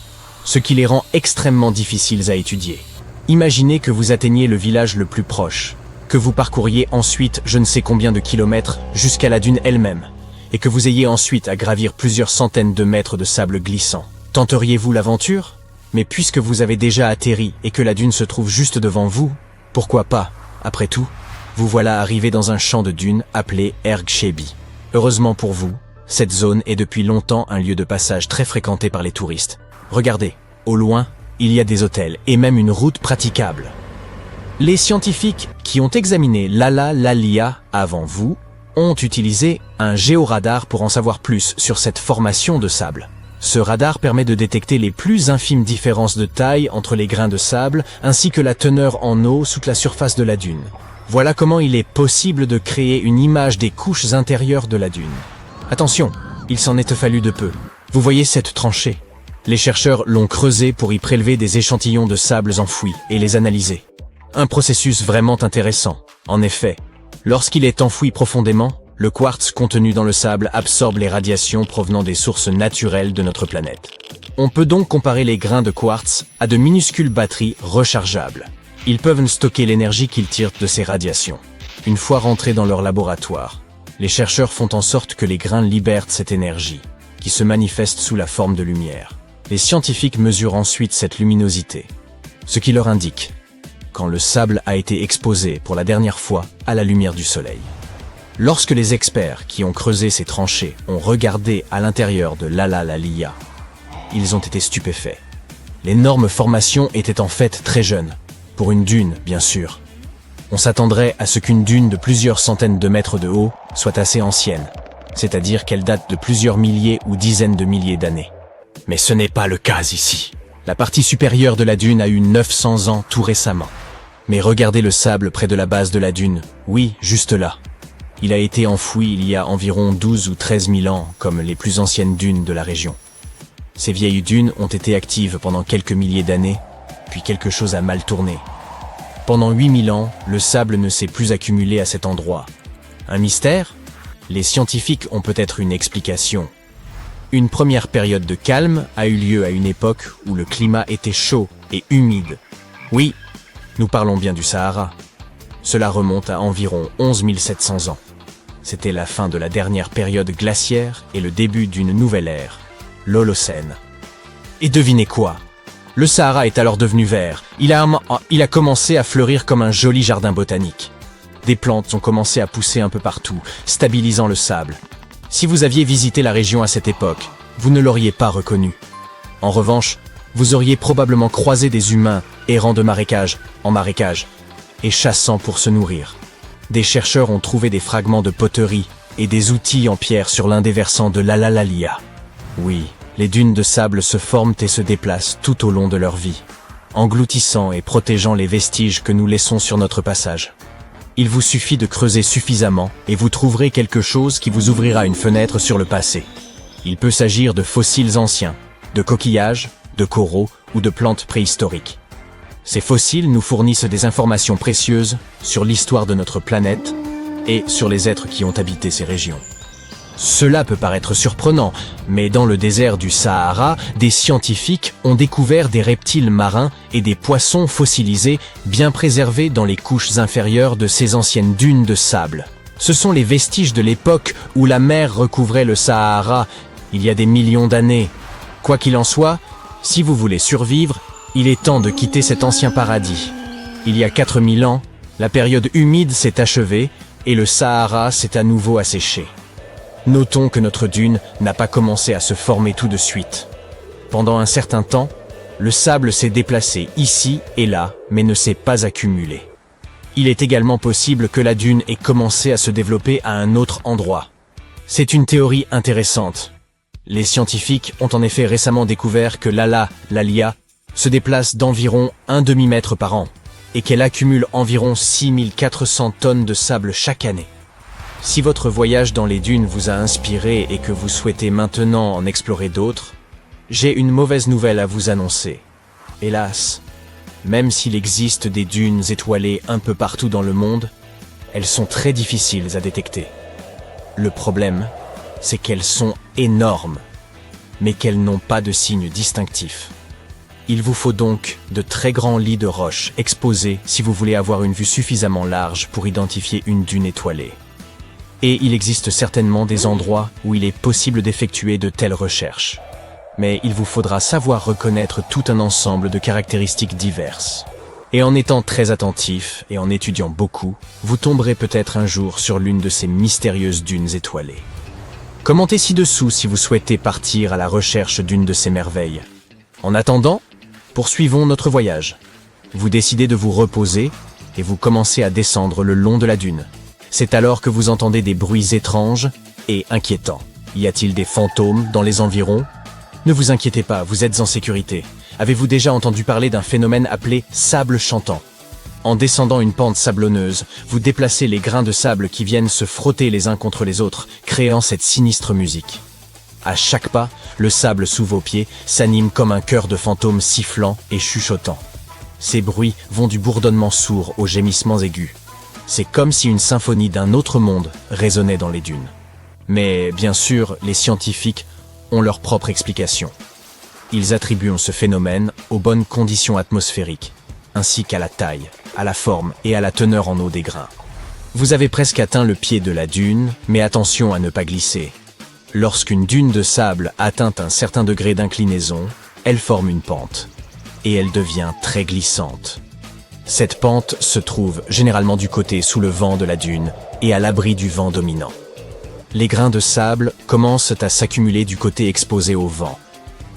ce qui les rend extrêmement difficiles à étudier. Imaginez que vous atteigniez le village le plus proche, que vous parcouriez ensuite je ne sais combien de kilomètres jusqu'à la dune elle-même, et que vous ayez ensuite à gravir plusieurs centaines de mètres de sable glissant. Tenteriez-vous l'aventure? Mais puisque vous avez déjà atterri et que la dune se trouve juste devant vous, pourquoi pas? Après tout, vous voilà arrivé dans un champ de dunes appelé Erg Shebi. Heureusement pour vous, cette zone est depuis longtemps un lieu de passage très fréquenté par les touristes. Regardez, au loin, il y a des hôtels et même une route praticable. Les scientifiques qui ont examiné Lala Lalia avant vous ont utilisé un géoradar pour en savoir plus sur cette formation de sable. Ce radar permet de détecter les plus infimes différences de taille entre les grains de sable ainsi que la teneur en eau sous la surface de la dune. Voilà comment il est possible de créer une image des couches intérieures de la dune. Attention, il s'en est fallu de peu. Vous voyez cette tranchée? Les chercheurs l'ont creusée pour y prélever des échantillons de sables enfouis et les analyser. Un processus vraiment intéressant. En effet, lorsqu'il est enfoui profondément, le quartz contenu dans le sable absorbe les radiations provenant des sources naturelles de notre planète. On peut donc comparer les grains de quartz à de minuscules batteries rechargeables. Ils peuvent stocker l'énergie qu'ils tirent de ces radiations. Une fois rentrés dans leur laboratoire, les chercheurs font en sorte que les grains libèrent cette énergie, qui se manifeste sous la forme de lumière. Les scientifiques mesurent ensuite cette luminosité, ce qui leur indique quand le sable a été exposé pour la dernière fois à la lumière du soleil. Lorsque les experts qui ont creusé ces tranchées ont regardé à l'intérieur de l'Alalalia, ils ont été stupéfaits. L'énorme formation était en fait très jeune, pour une dune bien sûr. On s'attendrait à ce qu'une dune de plusieurs centaines de mètres de haut soit assez ancienne, c'est-à-dire qu'elle date de plusieurs milliers ou dizaines de milliers d'années. Mais ce n'est pas le cas ici. La partie supérieure de la dune a eu 900 ans tout récemment. Mais regardez le sable près de la base de la dune, oui, juste là. Il a été enfoui il y a environ 12 ou 13 000 ans, comme les plus anciennes dunes de la région. Ces vieilles dunes ont été actives pendant quelques milliers d'années, puis quelque chose a mal tourné. Pendant 8000 ans, le sable ne s'est plus accumulé à cet endroit. Un mystère? Les scientifiques ont peut-être une explication. Une première période de calme a eu lieu à une époque où le climat était chaud et humide. Oui, nous parlons bien du Sahara. Cela remonte à environ 11 700 ans. C'était la fin de la dernière période glaciaire et le début d'une nouvelle ère, l'Holocène. Et devinez quoi? Le Sahara est alors devenu vert. Il a commencé à fleurir comme un joli jardin botanique. Des plantes ont commencé à pousser un peu partout, stabilisant le sable. Si vous aviez visité la région à cette époque, vous ne l'auriez pas reconnu. En revanche, vous auriez probablement croisé des humains errant de marécage en marécage et chassant pour se nourrir. Des chercheurs ont trouvé des fragments de poterie et des outils en pierre sur l'un des versants de l'Alalalia. Oui, les dunes de sable se forment et se déplacent tout au long de leur vie, engloutissant et protégeant les vestiges que nous laissons sur notre passage. Il vous suffit de creuser suffisamment et vous trouverez quelque chose qui vous ouvrira une fenêtre sur le passé. Il peut s'agir de fossiles anciens, de coquillages, de coraux ou de plantes préhistoriques. Ces fossiles nous fournissent des informations précieuses sur l'histoire de notre planète et sur les êtres qui ont habité ces régions. Cela peut paraître surprenant, mais dans le désert du Sahara, des scientifiques ont découvert des reptiles marins et des poissons fossilisés bien préservés dans les couches inférieures de ces anciennes dunes de sable. Ce sont les vestiges de l'époque où la mer recouvrait le Sahara il y a des millions d'années. Quoi qu'il en soit, si vous voulez survivre, il est temps de quitter cet ancien paradis. Il y a 4000 ans, la période humide s'est achevée et le Sahara s'est à nouveau asséché. Notons que notre dune n'a pas commencé à se former tout de suite. Pendant un certain temps, le sable s'est déplacé ici et là, mais ne s'est pas accumulé. Il est également possible que la dune ait commencé à se développer à un autre endroit. C'est une théorie intéressante. Les scientifiques ont en effet récemment découvert que l'Alalalia se déplace d'environ un demi-mètre par an et qu'elle accumule environ 6400 tonnes de sable chaque année. Si votre voyage dans les dunes vous a inspiré et que vous souhaitez maintenant en explorer d'autres, j'ai une mauvaise nouvelle à vous annoncer. Hélas, même s'il existe des dunes étoilées un peu partout dans le monde, elles sont très difficiles à détecter. Le problème, c'est qu'elles sont énormes, mais qu'elles n'ont pas de signes distinctifs. Il vous faut donc de très grands lits de roches exposés si vous voulez avoir une vue suffisamment large pour identifier une dune étoilée. Et il existe certainement des endroits où il est possible d'effectuer de telles recherches. Mais il vous faudra savoir reconnaître tout un ensemble de caractéristiques diverses. Et en étant très attentif et en étudiant beaucoup, vous tomberez peut-être un jour sur l'une de ces mystérieuses dunes étoilées. Commentez ci-dessous si vous souhaitez partir à la recherche d'une de ces merveilles. En attendant, poursuivons notre voyage. Vous décidez de vous reposer et vous commencez à descendre le long de la dune. C'est alors que vous entendez des bruits étranges et inquiétants. Y a-t-il des fantômes dans les environs? Ne vous inquiétez pas, vous êtes en sécurité. Avez-vous déjà entendu parler d'un phénomène appelé sable chantant? En descendant une pente sablonneuse, vous déplacez les grains de sable qui viennent se frotter les uns contre les autres, créant cette sinistre musique. À chaque pas, le sable sous vos pieds s'anime comme un chœur de fantômes sifflant et chuchotant. Ces bruits vont du bourdonnement sourd aux gémissements aigus. C'est comme si une symphonie d'un autre monde résonnait dans les dunes. Mais bien sûr, les scientifiques ont leur propre explication. Ils attribuent ce phénomène aux bonnes conditions atmosphériques, ainsi qu'à la taille, à la forme et à la teneur en eau des grains. Vous avez presque atteint le pied de la dune, mais attention à ne pas glisser. Lorsqu'une dune de sable atteint un certain degré d'inclinaison, elle forme une pente, et elle devient très glissante. Cette pente se trouve généralement du côté sous le vent de la dune, et à l'abri du vent dominant. Les grains de sable commencent à s'accumuler du côté exposé au vent,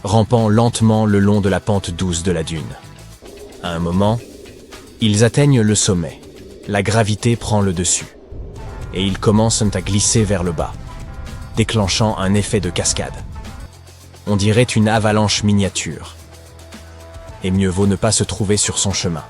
rampant lentement le long de la pente douce de la dune. À un moment, ils atteignent le sommet. La gravité prend le dessus, et ils commencent à glisser vers le bas, déclenchant un effet de cascade. On dirait une avalanche miniature. Et mieux vaut ne pas se trouver sur son chemin.